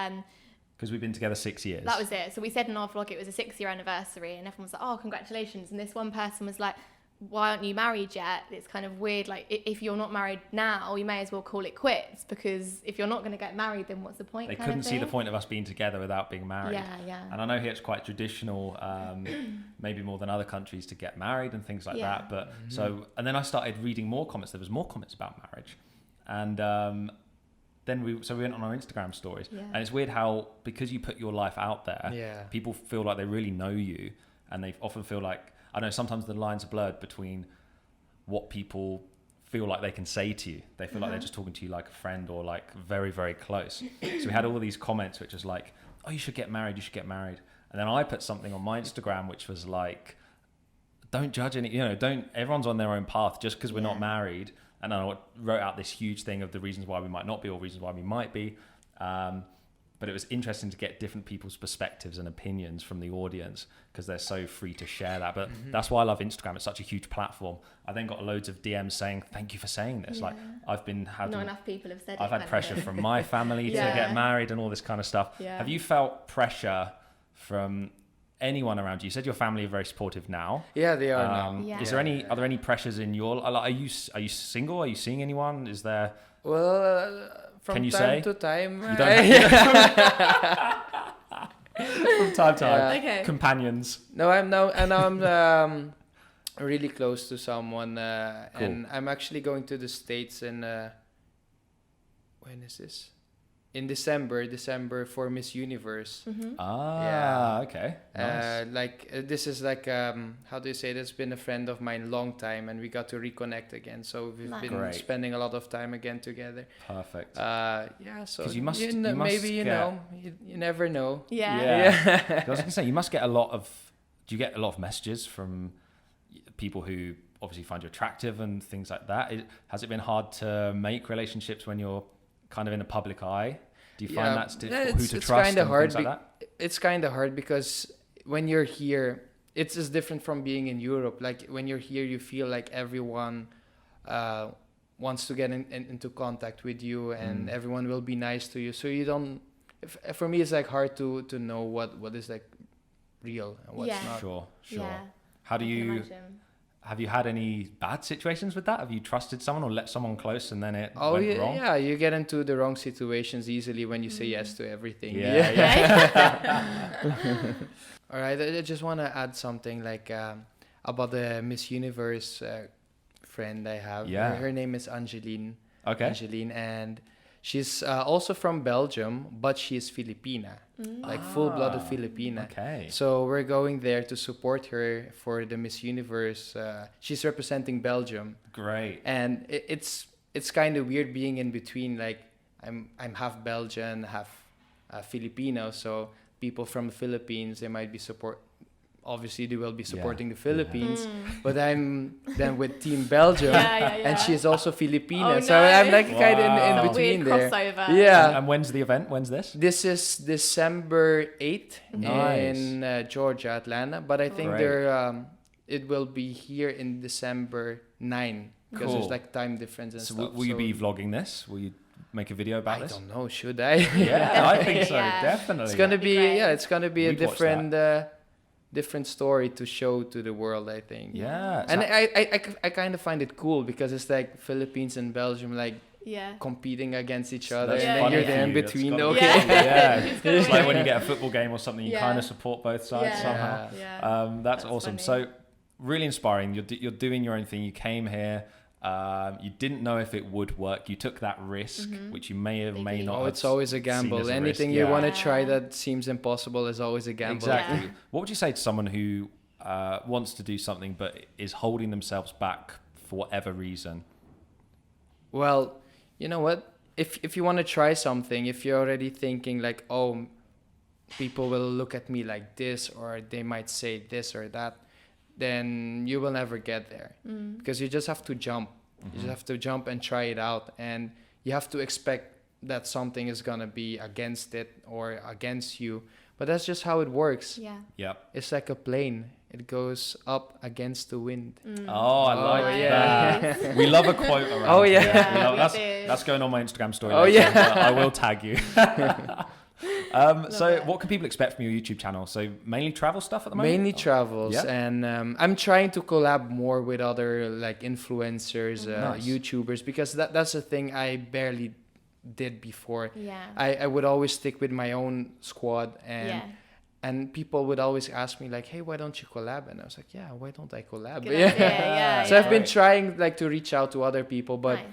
Speaker 4: because we've been together 6 years.
Speaker 3: That was it. So we said in our vlog it was a 6-year anniversary, and everyone was like, "Oh, congratulations!" And this one person was like, "Why aren't you married yet? It's kind of weird. Like, if you're not married now, you may as well call it quits, because if you're not going to get married, then what's the point?"
Speaker 4: They couldn't see the point of us being together without being married.
Speaker 3: Yeah.
Speaker 4: And I know here it's quite traditional, maybe more than other countries, to get married and things like that. But and then I started reading more comments. There was more comments about marriage, and then we went on our Instagram stories, and it's weird how, because you put your life out there, people feel like they really know you, and they often feel like, I know sometimes the lines are blurred between what people feel like they can say to you. They feel like they're just talking to you like a friend or like very, very close. So we had all these comments which was like, "Oh, you should get married, you should get married." And then I put something on my Instagram which was like, don't judge any, everyone's on their own path just because we're not married. And I wrote out this huge thing of the reasons why we might not be or reasons why we might be. But it was interesting to get different people's perspectives and opinions from the audience, because they're so free to share that. But that's why I love Instagram. It's such a huge platform. I then got loads of DMs saying, "Thank you for saying this." Like, I've been having...
Speaker 3: Not enough people have said it.
Speaker 4: I've had pressure from my family to get married and all this kind of stuff.
Speaker 3: Yeah.
Speaker 4: Have you felt pressure from anyone around you? You said your family are very supportive now.
Speaker 5: Yeah, they are now.
Speaker 3: Yeah.
Speaker 4: Is there are there any pressures in your... Are you single? Are you seeing anyone? Is there...
Speaker 5: Well... From time to time.
Speaker 4: You don't from time to time.
Speaker 3: Okay.
Speaker 4: Companions.
Speaker 5: No, I'm really close to someone, and I'm actually going to the States in when is this? In December for Miss Universe.
Speaker 4: Okay. Nice.
Speaker 5: This is like how do you say it? It's been a friend of mine long time, and we got to reconnect again. So we've been spending a lot of time again together.
Speaker 4: Perfect.
Speaker 5: So
Speaker 4: 'cause you must
Speaker 5: maybe you never know.
Speaker 3: Yeah.
Speaker 4: I was gonna say, you must get a lot of. Do you get a lot of messages from people who obviously find you attractive and things like that? Has it been hard to make relationships when you're kind of in the public eye? Do you find that's difficult? Who to trust and things like that?
Speaker 5: It's kind of hard because when you're here, it's just different from being in Europe. Like when you're here, you feel like everyone wants to get into contact with you, and everyone will be nice to you. So you don't. For me, it's like hard to know what is like real and what's not.
Speaker 4: Sure.
Speaker 3: Yeah.
Speaker 4: How do
Speaker 3: I can
Speaker 4: you?
Speaker 3: imagine.
Speaker 4: Have you had any bad situations with that? Have you trusted someone or let someone close and then it went wrong?
Speaker 5: Yeah, you get into the wrong situations easily when you say yes to everything. All right, I just want to add something like about the Miss Universe friend I have.
Speaker 4: Yeah.
Speaker 5: Her name is Angeline.
Speaker 4: Okay.
Speaker 5: Angeline, and she's also from Belgium, but she's Filipina, like full-blooded Filipina.
Speaker 4: Okay.
Speaker 5: So we're going there to support her for the Miss Universe. She's representing Belgium.
Speaker 4: Great.
Speaker 5: And it's kind of weird being in between. Like I'm half Belgian, half Filipino. So people from the Philippines, they might be obviously they will be supporting the Philippines, but I'm then with Team Belgium, and she's also Filipina. So I'm like kind of in between
Speaker 3: weird
Speaker 5: there.
Speaker 3: crossover.
Speaker 5: Yeah.
Speaker 4: And when's the event? When's this?
Speaker 5: This is December 8th in Georgia, Atlanta. But I think it will be here in December 9 because there's like time difference and stuff.
Speaker 4: Will you be vlogging this? Will you make a video about this?
Speaker 5: I don't know. Should I?
Speaker 4: Yeah, I think so. Definitely.
Speaker 5: It's gonna be
Speaker 3: great.
Speaker 5: it's gonna be
Speaker 4: We'd
Speaker 5: a
Speaker 4: watch that.
Speaker 5: different story to show to the world, I think.
Speaker 4: Yeah.
Speaker 5: And I kind of find it cool because it's like Philippines and Belgium like competing against each other,
Speaker 4: That's
Speaker 5: and then
Speaker 4: funny
Speaker 5: you're
Speaker 4: for
Speaker 5: there in
Speaker 4: you. That's
Speaker 5: between.
Speaker 4: gotta
Speaker 5: Okay.
Speaker 4: be cool. Yeah.
Speaker 3: It's
Speaker 4: It's
Speaker 3: gonna
Speaker 4: like
Speaker 3: be-
Speaker 4: when you get a football game or something, you
Speaker 3: Yeah.
Speaker 4: kind of support both sides somehow.
Speaker 3: Yeah.
Speaker 4: That's awesome.
Speaker 3: funny.
Speaker 4: So really inspiring. You're doing your own thing. You came here. You didn't know if it would work. You took that risk, which you may or may not.
Speaker 5: Oh,
Speaker 4: have
Speaker 5: it's always a
Speaker 4: seen
Speaker 5: gamble.
Speaker 4: as a
Speaker 5: Anything
Speaker 4: risk.
Speaker 5: you
Speaker 4: Yeah.
Speaker 5: want to try that seems impossible is always a gamble.
Speaker 4: Exactly.
Speaker 3: Yeah.
Speaker 4: What would you say to someone who wants to do something but is holding themselves back for whatever reason?
Speaker 5: Well, you know what? If you want to try something, if you're already thinking like, oh, people will look at me like this, or they might say this or that, then you will never get there. Because you just have to jump. You just have to jump and try it out. And you have to expect that something is going to be against it or against you. But that's just how it works.
Speaker 3: Yeah.
Speaker 4: Yep.
Speaker 5: It's like a plane. It goes up against the wind.
Speaker 4: Oh, I like
Speaker 5: yeah.
Speaker 4: that. We love a quote around
Speaker 5: Oh, yeah.
Speaker 4: here. We love-
Speaker 3: we do.
Speaker 4: that's going on my Instagram story.
Speaker 5: Oh,
Speaker 4: later,
Speaker 5: yeah.
Speaker 4: but I will tag you. So what can people expect from your YouTube channel? So mainly travel stuff at the moment?
Speaker 5: Mainly travels,
Speaker 4: Yeah.
Speaker 5: and I'm trying to collab more with other like influencers,
Speaker 4: Nice.
Speaker 5: YouTubers, because that's a thing I barely did before.
Speaker 3: Yeah.
Speaker 5: I would always stick with my own squad, and
Speaker 3: Yeah.
Speaker 5: and people would always ask me like, hey, why don't you collab? And I was like, yeah, why don't I collab?
Speaker 3: Good idea, yeah,
Speaker 5: So I've been
Speaker 4: Right.
Speaker 5: trying like to reach out to other people, but
Speaker 3: Nice.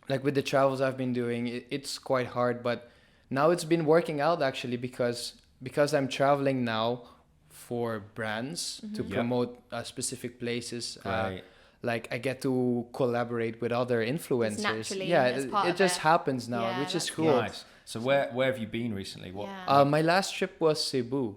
Speaker 5: like with the travels I've been doing, it's quite hard, but now it's been working out actually because I'm traveling now for brands to
Speaker 4: Yeah.
Speaker 5: promote specific places.
Speaker 4: Great.
Speaker 5: Like I get to collaborate with other influencers.
Speaker 3: naturally,
Speaker 5: Yeah,
Speaker 3: it's part
Speaker 5: it
Speaker 3: of
Speaker 5: just
Speaker 3: it.
Speaker 5: happens now,
Speaker 3: Yeah,
Speaker 5: which is
Speaker 3: that's
Speaker 5: cool.
Speaker 4: Nice. So where have you been recently? What?
Speaker 3: Yeah.
Speaker 5: My last trip was Cebu.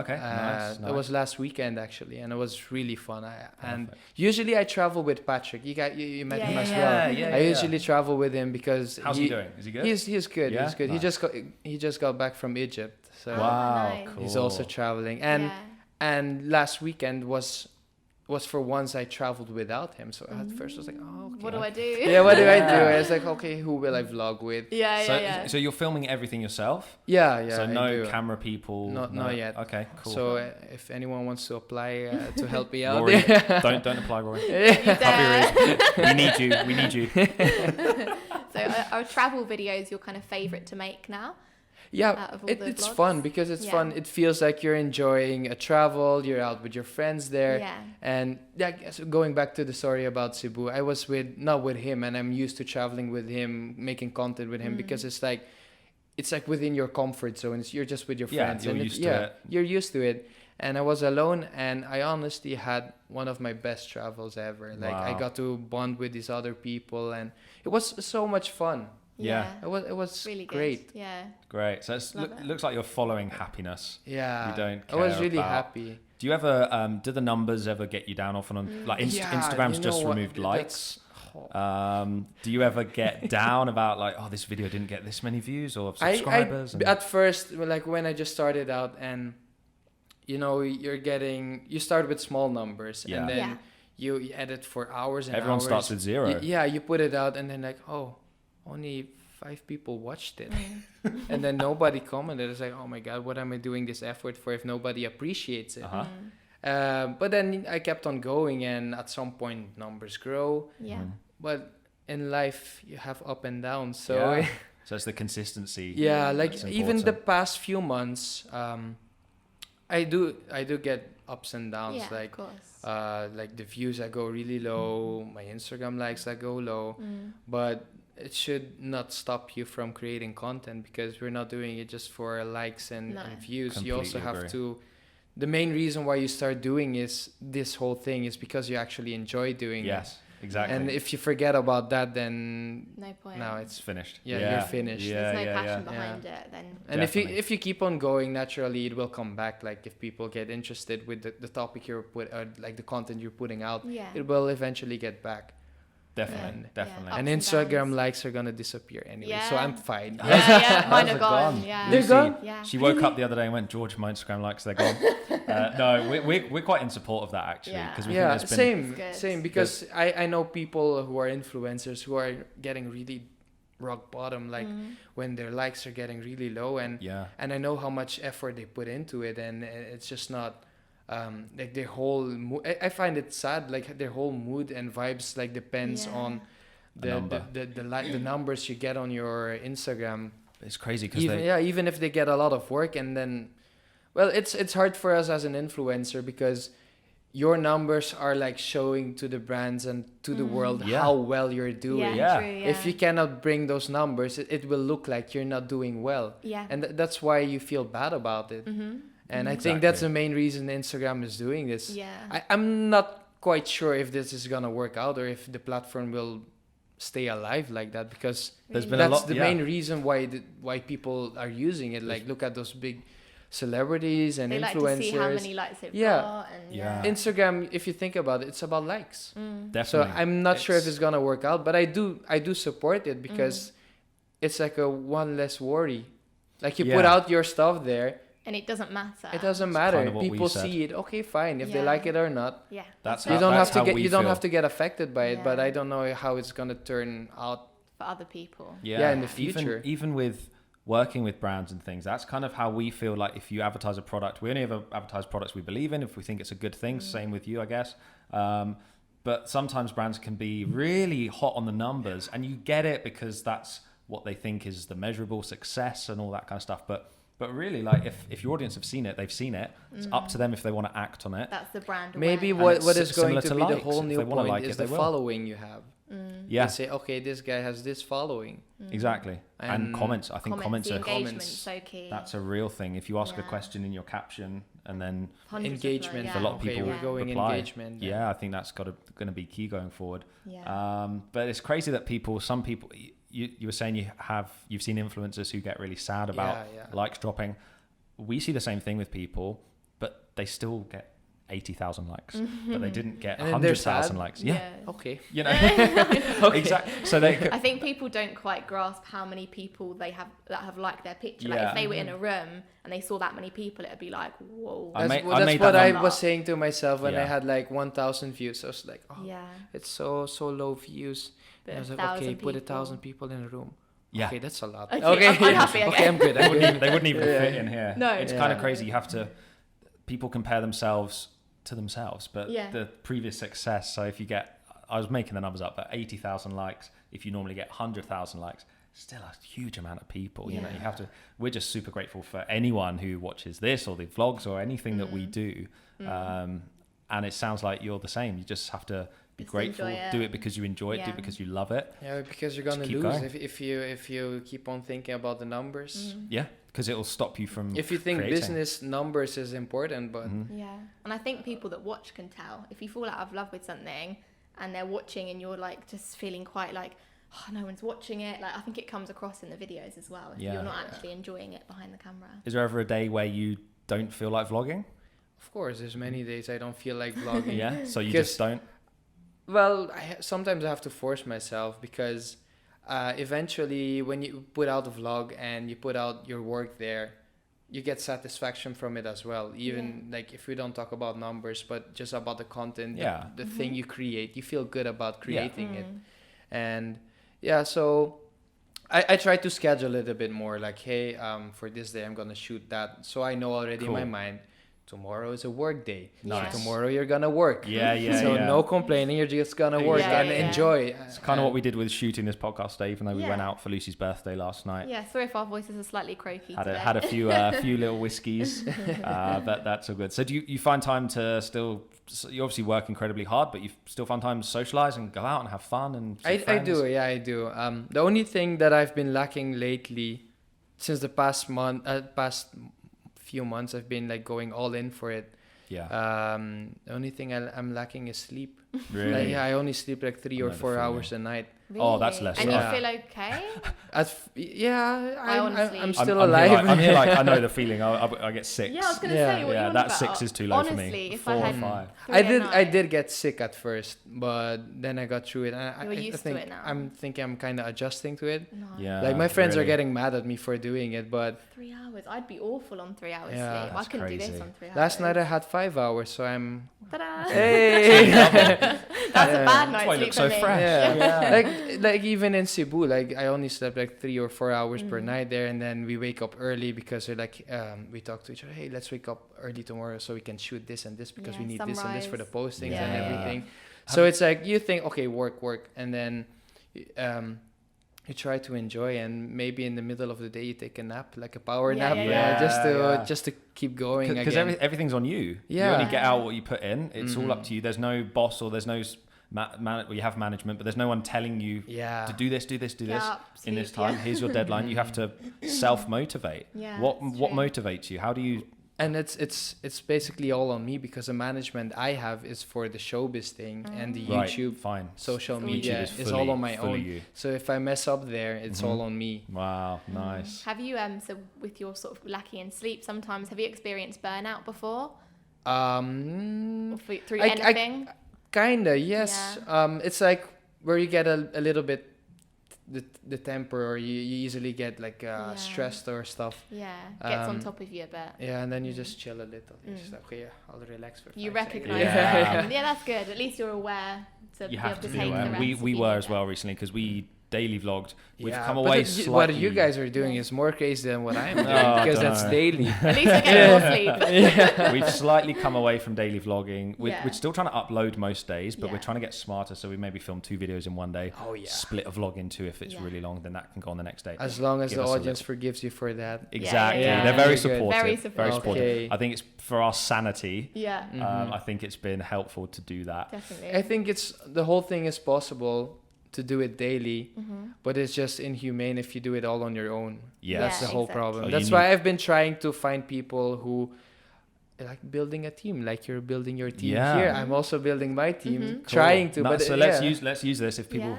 Speaker 4: Okay. Nice.
Speaker 5: It was last weekend actually, and it was really fun. And
Speaker 4: Perfect.
Speaker 5: usually I travel with Patrick. You met
Speaker 3: Yeah,
Speaker 5: him
Speaker 3: yeah,
Speaker 5: as
Speaker 3: yeah.
Speaker 5: well.
Speaker 4: Yeah,
Speaker 5: I
Speaker 4: yeah.
Speaker 5: usually travel with him because
Speaker 4: How's he doing? Is he good?
Speaker 5: He's good.
Speaker 4: Yeah?
Speaker 5: He's good.
Speaker 4: Nice.
Speaker 5: He just got back from Egypt, so
Speaker 4: Wow.
Speaker 3: nice.
Speaker 4: Cool.
Speaker 5: he's also traveling. And last weekend was for once I traveled without him. So at first I was like, oh, okay.
Speaker 3: What do I do?
Speaker 5: Yeah, what do I do? I was like, okay, who will I vlog with?
Speaker 4: So you're filming everything yourself?
Speaker 5: Yeah.
Speaker 4: So
Speaker 5: I
Speaker 4: no
Speaker 5: do.
Speaker 4: camera people?
Speaker 5: Not yet.
Speaker 4: Okay, cool.
Speaker 5: So if anyone wants to apply to help me out,
Speaker 4: Rory, don't apply, Rory. We need you. We need you.
Speaker 3: So are travel videos your kind of favorite to make now?
Speaker 5: Yeah,
Speaker 3: Out of all the
Speaker 5: it's
Speaker 3: vlogs?
Speaker 5: fun because it's
Speaker 3: Yeah.
Speaker 5: fun. It feels like you're enjoying a travel. You're out with your friends there.
Speaker 3: Yeah.
Speaker 5: And so going back to the story about Cebu, I was not with him, and I'm used to traveling with him, making content with him because it's like within your comfort zone. You're just with your
Speaker 4: Yeah,
Speaker 5: friends.
Speaker 4: you're
Speaker 5: and
Speaker 4: used to it.
Speaker 5: You're used to it. And I was alone, and I honestly had one of my best travels ever. Like I
Speaker 4: Wow.
Speaker 5: got to bond with these other people, and it was so much fun.
Speaker 4: Yeah.
Speaker 5: It was
Speaker 3: Really good.
Speaker 5: great.
Speaker 3: Yeah.
Speaker 4: Great. So
Speaker 3: Love it.
Speaker 4: looks like you're following happiness.
Speaker 5: Yeah,
Speaker 4: You don't
Speaker 5: I was
Speaker 4: care
Speaker 5: really
Speaker 4: about-
Speaker 5: happy.
Speaker 4: Do you ever do the numbers ever get you down often on like
Speaker 5: Yeah,
Speaker 4: Instagram's
Speaker 5: you know
Speaker 4: just
Speaker 5: what?
Speaker 4: removed likes? Do you ever get down about like, oh, this video didn't get this many views or subscribers?
Speaker 5: At first, like when I just started out, and you know, you start with small numbers,
Speaker 4: Yeah.
Speaker 5: and then
Speaker 3: Yeah.
Speaker 5: you edit for hours and
Speaker 4: Everyone
Speaker 5: hours.
Speaker 4: starts with zero.
Speaker 5: Yeah, you put it out and then like, oh, only 5 people watched it. And then nobody commented. It's like, oh my God, what am I doing this effort for if nobody appreciates it? But then I kept on going, and at some point numbers grow.
Speaker 3: Yeah.
Speaker 5: But in life, you have up and downs. So
Speaker 4: Yeah. So it's the consistency.
Speaker 5: yeah, like
Speaker 4: that's
Speaker 5: even the
Speaker 4: important.
Speaker 5: past few months, I do get ups and downs.
Speaker 3: Yeah,
Speaker 5: Like
Speaker 3: of course.
Speaker 5: like the views that go really low, my Instagram likes that go low, but it should not stop you from creating content, because we're not doing it just for likes and views. You also
Speaker 4: Completely
Speaker 5: have
Speaker 4: agree.
Speaker 5: to. The main reason why you start doing is this whole thing is because you actually enjoy doing it.
Speaker 4: Yes, exactly.
Speaker 5: And if you forget about that, then
Speaker 3: No point.
Speaker 5: now
Speaker 4: it's finished.
Speaker 5: you're finished.
Speaker 3: There's no passion behind it, then.
Speaker 5: And
Speaker 4: Definitely.
Speaker 5: if you keep on going, naturally it will come back. Like if people get interested with the topic like the content you're putting out,
Speaker 3: Yeah.
Speaker 5: it will eventually get back.
Speaker 4: Definitely,
Speaker 3: Yeah.
Speaker 4: definitely.
Speaker 3: Ups
Speaker 5: And
Speaker 3: and
Speaker 5: Instagram
Speaker 3: downs.
Speaker 5: likes are gonna disappear anyway, so
Speaker 3: Yeah.
Speaker 5: I'm fine.
Speaker 3: Yeah, mine
Speaker 4: How's
Speaker 3: are
Speaker 4: it
Speaker 3: gone.
Speaker 4: gone?
Speaker 3: Yeah.
Speaker 5: They're
Speaker 4: Lucy,
Speaker 5: gone?
Speaker 3: Yeah.
Speaker 4: She woke up the other day and went, George, my Instagram likes, they're gone. No, we're quite in support of that, actually.
Speaker 3: Yeah.
Speaker 4: Because we
Speaker 5: Yeah,
Speaker 4: think there's been...
Speaker 3: It's good.
Speaker 5: same. Because I know people who are influencers who are getting really rock bottom, like when their likes are getting really low, and
Speaker 4: Yeah.
Speaker 5: and I know how much effort they put into it, and it's just not like their whole I find it sad, like their whole mood and vibes like depends on the numbers you get on your Instagram.
Speaker 4: It's crazy because
Speaker 5: Even if they get a lot of work, and then it's hard for us as an influencer, because your numbers are like showing to the brands and to the world how well you're doing.
Speaker 3: Yeah, true, yeah.
Speaker 5: If you cannot bring those numbers, it will look like you're not doing well.
Speaker 3: Yeah.
Speaker 5: And that's why you feel bad about it. And I think that's the main reason Instagram is doing this.
Speaker 3: Yeah.
Speaker 5: I'm not quite sure if this is gonna work out, or if the platform will stay alive like that, because
Speaker 4: There's been
Speaker 5: that's
Speaker 4: a lot,
Speaker 5: the main reason why people are using it. Like, look at those big celebrities and
Speaker 3: They
Speaker 5: influencers.
Speaker 3: like to see how many likes they've
Speaker 5: Yeah.
Speaker 3: got. And
Speaker 4: Yeah.
Speaker 5: Instagram, if you think about it, it's about likes.
Speaker 4: Definitely.
Speaker 5: So I'm not sure if it's gonna work out, but I do support it, because it's like a one less worry. Like you put out your stuff there,
Speaker 3: And it doesn't matter.
Speaker 5: it doesn't matter.
Speaker 4: kind of what we
Speaker 5: People
Speaker 4: said.
Speaker 5: see it. Okay, fine. If they
Speaker 3: Yeah.
Speaker 5: like it or not,
Speaker 3: Yeah.
Speaker 4: That's
Speaker 5: you
Speaker 4: how-
Speaker 5: don't have to
Speaker 4: how
Speaker 5: get
Speaker 4: we
Speaker 5: you don't
Speaker 4: feel.
Speaker 5: have to get affected by it. But
Speaker 3: Yeah.
Speaker 5: I don't know how it's gonna turn out.
Speaker 3: For other people.
Speaker 5: in the future.
Speaker 4: Even with working with brands and things, that's kind of how we feel. Like if you advertise a product, we only ever advertise products we believe in if we think it's a good thing. Same with you, I guess. But sometimes brands can be really hot on the numbers, and you get it because that's what they think is the measurable success and all that kind of stuff. But really, like if your audience have seen it, they've seen it. It's up to them if they want to act on it.
Speaker 3: That's the brand
Speaker 5: Maybe
Speaker 3: awareness.
Speaker 5: what
Speaker 4: it's
Speaker 5: is going
Speaker 4: similar
Speaker 5: to
Speaker 4: to
Speaker 5: be the
Speaker 4: likes.
Speaker 5: whole
Speaker 4: If
Speaker 5: new
Speaker 4: they wanna
Speaker 5: point
Speaker 4: like
Speaker 5: is
Speaker 4: it,
Speaker 5: the
Speaker 4: they will.
Speaker 5: following you have.
Speaker 4: Yeah,
Speaker 5: They say, okay, this guy has this following.
Speaker 4: exactly. And
Speaker 5: And
Speaker 4: comments. I think comments
Speaker 3: the
Speaker 4: are
Speaker 3: engagement
Speaker 5: comments.
Speaker 3: so key.
Speaker 4: that's a real thing. If you ask a
Speaker 3: Yeah.
Speaker 4: question in your caption and then
Speaker 3: Hundreds of
Speaker 5: Engagement.
Speaker 3: people,
Speaker 4: a lot of
Speaker 5: Okay,
Speaker 4: people
Speaker 5: we're going
Speaker 4: reply.
Speaker 5: engagement.
Speaker 4: Yeah, I think that's going to be key going forward.
Speaker 3: Yeah.
Speaker 4: But it's crazy that some people, you were saying you've seen influencers who get really sad about
Speaker 5: Yeah.
Speaker 4: likes dropping. We see the same thing with people, but they still get 80,000 likes, but they didn't get
Speaker 5: And then they're
Speaker 4: 100,000
Speaker 5: sad?
Speaker 4: likes. Yeah.
Speaker 5: Okay.
Speaker 4: You know, exactly. So
Speaker 3: I think people don't quite grasp how many people they have that have liked their picture. Like
Speaker 4: Yeah.
Speaker 3: if they were in a room and they saw that many people, it'd be like, whoa.
Speaker 4: I
Speaker 5: That's
Speaker 4: made
Speaker 5: what
Speaker 4: that
Speaker 5: I
Speaker 3: number.
Speaker 5: was saying to myself when I
Speaker 4: Yeah.
Speaker 5: had like 1,000 views. I was like, oh,
Speaker 3: Yeah.
Speaker 5: it's so low views.
Speaker 3: But
Speaker 5: And I was like,
Speaker 3: 1,000
Speaker 5: okay, put
Speaker 3: people.
Speaker 5: 1,000 people in a room.
Speaker 4: Yeah.
Speaker 5: Okay, that's a lot.
Speaker 3: Okay,
Speaker 5: Okay,
Speaker 3: I'm happy again.
Speaker 5: okay, I'm good.
Speaker 4: they wouldn't even
Speaker 5: Yeah.
Speaker 4: fit in here.
Speaker 3: No.
Speaker 4: It's
Speaker 5: Yeah.
Speaker 4: kind of crazy. You have to, people compare themselves to themselves, but
Speaker 3: Yeah.
Speaker 4: the previous success. So if you get, I was making the numbers up, but 80,000 likes, if you normally get 100,000 likes, still a huge amount of people. You know, you have to, we're just super grateful for anyone who watches this or the vlogs or anything that we do. And it sounds like you're the same. You just have to be
Speaker 3: Just
Speaker 4: grateful,
Speaker 3: enjoy it.
Speaker 4: do it because you enjoy it, do
Speaker 3: Yeah.
Speaker 4: it because you love it.
Speaker 5: Yeah, because you're gonna
Speaker 4: keep
Speaker 5: lose
Speaker 4: going.
Speaker 5: if you keep on thinking about the numbers.
Speaker 4: Yeah, because it'll stop you from
Speaker 5: If you think
Speaker 4: creating.
Speaker 5: business numbers is important, but
Speaker 3: Yeah. And I think people that watch can tell. If you fall out of love with something and they're watching and you're like just feeling quite like, oh, no one's watching it. Like I think it comes across in the videos as well. If
Speaker 4: Yeah.
Speaker 3: you're not actually enjoying it behind the camera.
Speaker 4: Is there ever a day where you don't feel like vlogging?
Speaker 5: of course, there's many days I don't feel like vlogging.
Speaker 4: Yeah, so you
Speaker 5: Because-
Speaker 4: just don't.
Speaker 5: Well, sometimes I have to force myself, because eventually when you put out a vlog and you put out your work there, you get satisfaction from it as well. Even like if we don't talk about numbers, but just about the content, the thing you create, you feel good about creating it. And so I try to schedule it a bit more. Like, hey, for this day I'm gonna shoot that, so I know already in my mind. Tomorrow is a work day.
Speaker 3: Nice.
Speaker 5: So tomorrow you're gonna work. So no complaining. You're just gonna work and enjoy.
Speaker 4: It's kind of what we did with shooting this podcast today, even though we went out for Lucy's birthday last night.
Speaker 3: Yeah, sorry if our voices are slightly croaky today.
Speaker 4: Had a few few little whiskeys, but that's all good. So do you find time to still? You obviously work incredibly hard, but you still find time to socialize and go out and have fun and.
Speaker 5: I do. Yeah, I do. The only thing that I've been lacking lately, since the past few months, I've been like going all in for it. The only thing I'm lacking is sleep.
Speaker 4: Really?
Speaker 5: I only sleep like 3 or 4 hours a night.
Speaker 3: Really?
Speaker 4: Oh, that's less.
Speaker 3: And you feel okay?
Speaker 5: I'm still alive.
Speaker 4: I'm here like I know the feeling. I get sick.
Speaker 3: Yeah, I was gonna say what you want
Speaker 4: that
Speaker 3: about.
Speaker 4: 6 is too low for me.
Speaker 3: Honestly, if
Speaker 4: 4
Speaker 3: I
Speaker 4: or
Speaker 3: had
Speaker 4: 5.
Speaker 5: I did get sick at first, but then I got through it. And
Speaker 3: You're used to it now.
Speaker 5: I'm thinking I'm kind of adjusting to it.
Speaker 3: No.
Speaker 4: Yeah.
Speaker 5: Like my friends are
Speaker 4: really.
Speaker 5: getting mad at me for doing it, but
Speaker 3: 3 hours. I'd be awful on 3 hours
Speaker 5: Yeah,
Speaker 3: sleep. I
Speaker 4: that's
Speaker 3: couldn't do this
Speaker 4: crazy.
Speaker 3: on 3 hours.
Speaker 5: last night I had 5 hours, so I'm.
Speaker 3: Ta-da!
Speaker 5: Hey.
Speaker 3: That's a bad
Speaker 4: That's
Speaker 3: night's
Speaker 4: why you
Speaker 3: sleep
Speaker 4: look so
Speaker 3: for me.
Speaker 4: fresh.
Speaker 5: Yeah. like even in Cebu, like I only slept like 3 or 4 hours per night there, and then we wake up early because we're like we talk to each other. Hey, let's wake up early tomorrow so we can shoot this and this because we need this and this for the postings and everything. So it's like you think, okay, work, and then you try to enjoy, and maybe in the middle of the day you take a nap, like a power nap, just to keep going.
Speaker 4: Because everything's on you.
Speaker 5: Yeah.
Speaker 4: You only get out what you put in. It's all up to you. There's no boss or there's no you have management, but there's no one telling you to do this in this time. Here's your deadline. You have to self-motivate.
Speaker 3: Yeah,
Speaker 4: What
Speaker 3: true.
Speaker 4: motivates you? How do you?
Speaker 5: And it's basically all on me because the management I have is for the showbiz thing and the YouTube
Speaker 4: fine.
Speaker 5: social
Speaker 3: So
Speaker 5: media
Speaker 4: YouTube
Speaker 5: is all on my own.
Speaker 4: You.
Speaker 5: So if I mess up there, it's all on me.
Speaker 4: Wow, nice.
Speaker 3: Have you so with your sort of lacking in sleep sometimes, have you experienced burnout before? Or through anything?
Speaker 5: Kinda, yes. It's like where you get a little bit the temper, or you easily get like stressed or stuff.
Speaker 3: Yeah, gets on top of you a bit.
Speaker 5: Yeah, and then you just chill a little. You're just like, okay, I'll relax for 5
Speaker 3: You
Speaker 5: seconds.
Speaker 3: recognise
Speaker 4: Yeah.
Speaker 3: it. Yeah, that's good. At least you're aware to
Speaker 4: You
Speaker 3: be
Speaker 4: have
Speaker 3: able
Speaker 4: to
Speaker 3: to
Speaker 4: be
Speaker 3: take
Speaker 4: aware.
Speaker 3: the rest.
Speaker 4: We
Speaker 3: if you
Speaker 4: were
Speaker 3: need
Speaker 4: as
Speaker 3: it.
Speaker 4: well recently because we daily vlogged. We've come
Speaker 5: but
Speaker 4: away slightly.
Speaker 5: what you guys are doing is more crazy than what I'm doing because that's daily.
Speaker 3: At least I get more sleep.
Speaker 4: We've slightly come away from daily vlogging. We're
Speaker 3: Yeah.
Speaker 4: still trying to upload most days, but we're
Speaker 3: Yeah.
Speaker 4: trying to get smarter. So we maybe film 2 videos in one day.
Speaker 5: Oh, yeah.
Speaker 4: Split a vlog in 2 if it's
Speaker 3: Yeah.
Speaker 4: really long, then that can go on the next day.
Speaker 5: As long as
Speaker 4: Give
Speaker 5: the
Speaker 4: us a
Speaker 5: audience
Speaker 4: little-
Speaker 5: forgives you for that.
Speaker 4: Exactly.
Speaker 3: Yeah.
Speaker 4: They're very
Speaker 5: Very good.
Speaker 4: supportive.
Speaker 3: Very
Speaker 4: Very
Speaker 3: supportive.
Speaker 4: supportive.
Speaker 5: Okay.
Speaker 4: I think it's for our sanity.
Speaker 3: Yeah,
Speaker 4: I think it's been helpful to do that.
Speaker 3: definitely.
Speaker 5: I think it's the whole thing is possible to do it daily, but it's just inhumane if you do it all on your own.
Speaker 4: Yeah.
Speaker 5: That's the whole
Speaker 3: exactly.
Speaker 5: problem.
Speaker 4: So
Speaker 5: That's
Speaker 4: you
Speaker 5: why
Speaker 4: need-
Speaker 5: I've been trying to find people who like building a team, like you're building your team
Speaker 4: Yeah.
Speaker 5: here. I'm also building my team,
Speaker 3: Cool.
Speaker 5: trying to.
Speaker 4: No,
Speaker 5: but
Speaker 4: so let's use this. If people,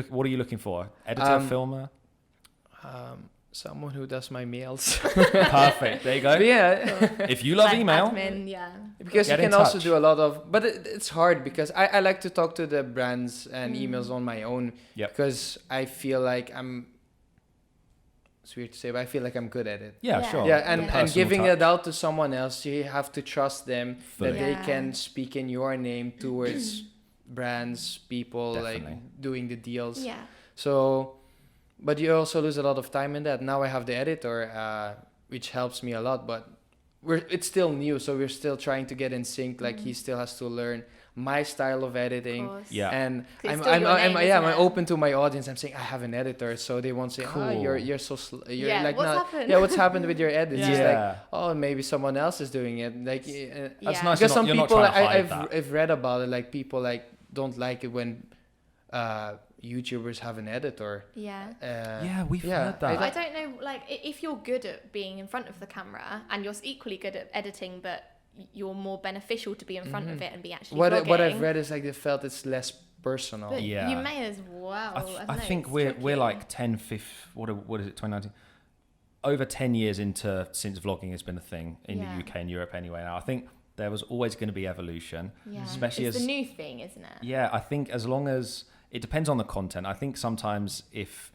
Speaker 4: what are you looking for? Editor, filmer.
Speaker 5: Someone who does my mails.
Speaker 4: Perfect. There you go.
Speaker 5: But yeah,
Speaker 4: If you love
Speaker 3: Like
Speaker 4: email,
Speaker 3: admin, yeah.
Speaker 5: because
Speaker 4: Get
Speaker 5: you
Speaker 4: in
Speaker 5: can also
Speaker 4: touch.
Speaker 5: do a lot of. But it's hard because I like to talk to the brands and emails on my own.
Speaker 4: Yep.
Speaker 5: Because I feel like it's weird to say, but I feel like I'm good at it.
Speaker 4: yeah,
Speaker 3: Yeah.
Speaker 4: sure.
Speaker 5: Yeah, and
Speaker 3: Yeah.
Speaker 5: and giving
Speaker 4: Personal
Speaker 5: it out to someone else, you have to trust them
Speaker 4: Fully.
Speaker 5: that they
Speaker 3: Yeah.
Speaker 5: can speak in your name towards brands, people,
Speaker 4: Definitely.
Speaker 5: like doing the deals.
Speaker 3: Yeah.
Speaker 5: So, but you also lose a lot of time in that. Now I have the editor, which helps me a lot, but it's still new, so we're still trying to get in sync. Like he still has to learn my style of editing.
Speaker 3: Of course.
Speaker 4: Yeah.
Speaker 5: And
Speaker 3: 'Cause it's
Speaker 5: I'm
Speaker 3: still your name,
Speaker 5: I'm
Speaker 3: isn't it?
Speaker 5: open to my audience. I'm saying I have an editor, so they won't say,
Speaker 4: Cool.
Speaker 5: you're so you're
Speaker 3: Yeah,
Speaker 5: like
Speaker 3: what's
Speaker 5: not
Speaker 3: happened?
Speaker 5: yeah, what's happened with your edits?
Speaker 3: Yeah.
Speaker 5: It's
Speaker 4: Yeah.
Speaker 5: like, oh, maybe someone else is doing it. Like
Speaker 4: That's
Speaker 3: Yeah.
Speaker 4: nice.
Speaker 5: because some
Speaker 4: you're not
Speaker 5: people
Speaker 4: trying to hide that.
Speaker 5: I've read about it. Like people like don't like it when YouTubers have an editor.
Speaker 3: Yeah.
Speaker 4: Yeah, we've
Speaker 5: yeah,
Speaker 4: heard that.
Speaker 3: I don't know, like, if you're good at being in front of the camera and you're equally good at editing, but you're more beneficial to be in front of it and be actually
Speaker 5: What
Speaker 3: vlogging,
Speaker 5: I've read is like they felt it's less personal.
Speaker 3: but
Speaker 4: Yeah.
Speaker 3: you may as well. I, don't
Speaker 4: I
Speaker 3: know,
Speaker 4: think
Speaker 3: it's
Speaker 4: we're
Speaker 3: tricky.
Speaker 4: like 10, 5, what is it, 2019? Over 10 years since vlogging has been a thing in
Speaker 3: Yeah.
Speaker 4: the UK and Europe anyway. Now, I think there was always going to be evolution,
Speaker 3: Yeah.
Speaker 4: especially
Speaker 3: it's
Speaker 4: as
Speaker 3: the new thing, isn't it?
Speaker 4: yeah, I think as long as it depends on the content. I think sometimes if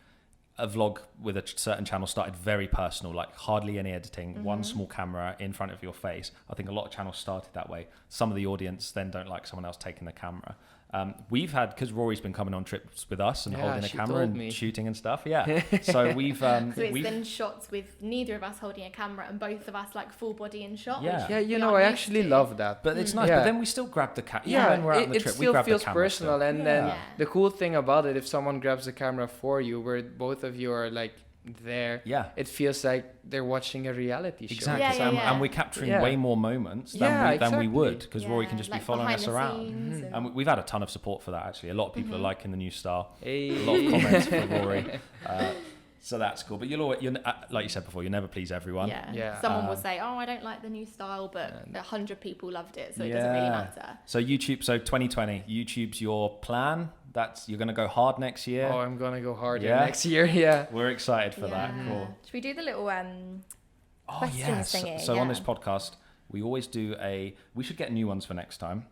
Speaker 4: a vlog with a certain channel started very personal, like hardly any editing, one small camera in front of your face. I think a lot of channels started that way. Some of the audience then don't like someone else taking the camera. We've had, because Rory's been coming on trips with us and holding a camera and shooting and stuff. Yeah. So we've...
Speaker 3: so it's then shots with neither of us holding a camera and both of us like full body in shot.
Speaker 4: Yeah.
Speaker 5: Yeah, you know, I actually love that.
Speaker 4: But it's nice. But then we still grab the camera. Yeah, when we're out on the trip, we grab the camera. It still feels
Speaker 5: personal. And then the cool thing about it, if someone grabs the camera for you, where both of you are like there, it feels like they're watching a reality show.
Speaker 4: Exactly. And we're capturing way more moments than we would, because Rory can just be following us around. And we've had a ton of support for that, actually. A lot of people are liking the new style. A lot of comments for Rory. So that's cool. But you're like you said before, you'll never please everyone.
Speaker 3: Someone will say, I don't like the new style, but 100 people loved it, so it doesn't really matter.
Speaker 4: So YouTube, 2020, YouTube's your plan? You're going to go hard next year?
Speaker 5: Oh, I'm going to go hard next year, yeah.
Speaker 4: We're excited for that. Cool.
Speaker 3: Should we do the little questions thingy?
Speaker 4: So on this podcast, we always do we should get new ones for next time.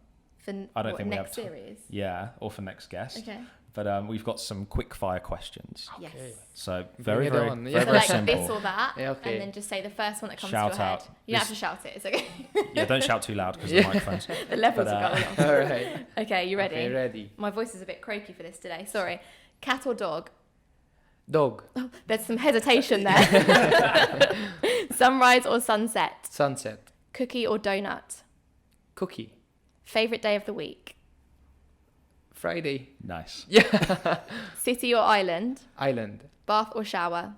Speaker 4: I don't think we have
Speaker 3: next series?
Speaker 4: Yeah, or for next guest.
Speaker 3: Okay.
Speaker 4: But we've got some quickfire questions.
Speaker 3: Yes.
Speaker 4: So very
Speaker 3: so like
Speaker 4: simple.
Speaker 3: this or that, and then just say the first one that comes
Speaker 4: shout
Speaker 3: to your
Speaker 4: out.
Speaker 3: head. You don't have to shout it. It's okay.
Speaker 4: Yeah, don't shout too loud because the microphones.
Speaker 3: The levels are going on.
Speaker 5: All right.
Speaker 3: Okay, you ready?
Speaker 5: Okay, ready.
Speaker 3: My voice is a bit croaky for this today. Sorry. Cat or dog?
Speaker 5: Dog.
Speaker 3: Oh, there's some hesitation there. Sunrise or sunset?
Speaker 5: Sunset.
Speaker 3: Cookie or donut?
Speaker 5: Cookie.
Speaker 3: Favorite day of the week?
Speaker 5: Friday.
Speaker 4: Nice.
Speaker 5: Yeah.
Speaker 3: City or island?
Speaker 5: Island.
Speaker 3: Bath or shower?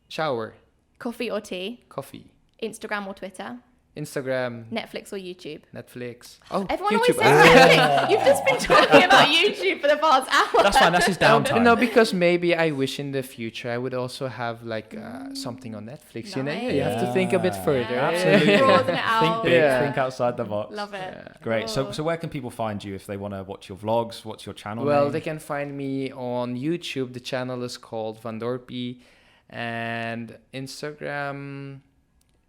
Speaker 5: Shower.
Speaker 3: Coffee or tea?
Speaker 5: Coffee.
Speaker 3: Instagram or Twitter?
Speaker 5: Instagram.
Speaker 3: Netflix or YouTube?
Speaker 5: Netflix.
Speaker 3: Oh, everyone always says Netflix. You've just been talking about YouTube for the past hour.
Speaker 4: That's fine. That's his downtime.
Speaker 5: No, because maybe I wish in the future I would also have like something on Netflix.
Speaker 3: Nice.
Speaker 5: You know, you have to think a bit further.
Speaker 4: Absolutely.
Speaker 3: Broaden it out.
Speaker 4: Think big. Think outside the box.
Speaker 3: Love it.
Speaker 4: Great. So where can people find you if they want to watch your vlogs? What's your channel
Speaker 5: Well,
Speaker 4: name?
Speaker 5: they can find me on YouTube. The channel is called Vandorpe, and Instagram.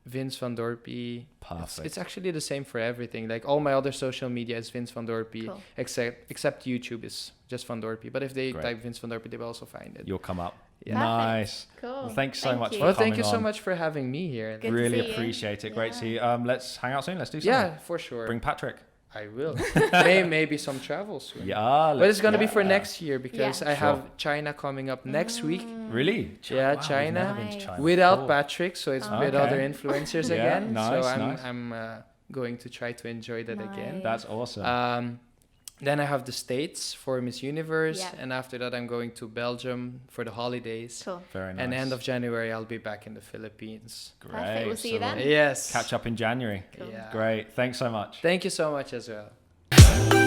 Speaker 5: Vince Vandorpe.
Speaker 4: Perfect.
Speaker 5: It's actually the same for everything. Like all my other social media is Vince Vandorpe,
Speaker 3: cool.
Speaker 5: except YouTube is just Vandorpe. But if they type Vince Vandorpe, they will also find it.
Speaker 4: You'll come up.
Speaker 5: Yeah.
Speaker 4: Nice.
Speaker 3: Cool.
Speaker 4: Well, thanks so much for
Speaker 5: Well,
Speaker 4: coming
Speaker 5: thank you so
Speaker 4: on.
Speaker 5: much for having me here.
Speaker 3: Good to
Speaker 4: Really
Speaker 3: see you.
Speaker 4: appreciate it. Great to see you. Let's hang out soon. Let's do something.
Speaker 5: Yeah, for sure.
Speaker 4: Bring Patrick.
Speaker 5: I will. Maybe some travel soon.
Speaker 4: Yeah.
Speaker 5: But it's going to be for next year because I
Speaker 4: Sure.
Speaker 5: have China coming up next week.
Speaker 4: Really?
Speaker 5: Yeah,
Speaker 4: Wow, we've
Speaker 5: China.
Speaker 4: never been to China
Speaker 5: Without
Speaker 4: before.
Speaker 5: Patrick, so it's with other influencers
Speaker 4: Yeah,
Speaker 5: again.
Speaker 4: nice,
Speaker 5: so
Speaker 4: nice.
Speaker 5: I'm going to try to enjoy that again.
Speaker 4: That's awesome.
Speaker 5: Then I have the States for Miss Universe,
Speaker 3: Yep.
Speaker 5: and after that I'm going to Belgium for the holidays.
Speaker 3: Cool.
Speaker 4: Very nice.
Speaker 5: And end of January I'll be back in the Philippines.
Speaker 4: Great.
Speaker 3: Perfect. We'll see you then.
Speaker 5: Yes.
Speaker 4: Catch up in January.
Speaker 5: Yeah.
Speaker 4: Great. Thanks so much.
Speaker 5: Thank you so much as well.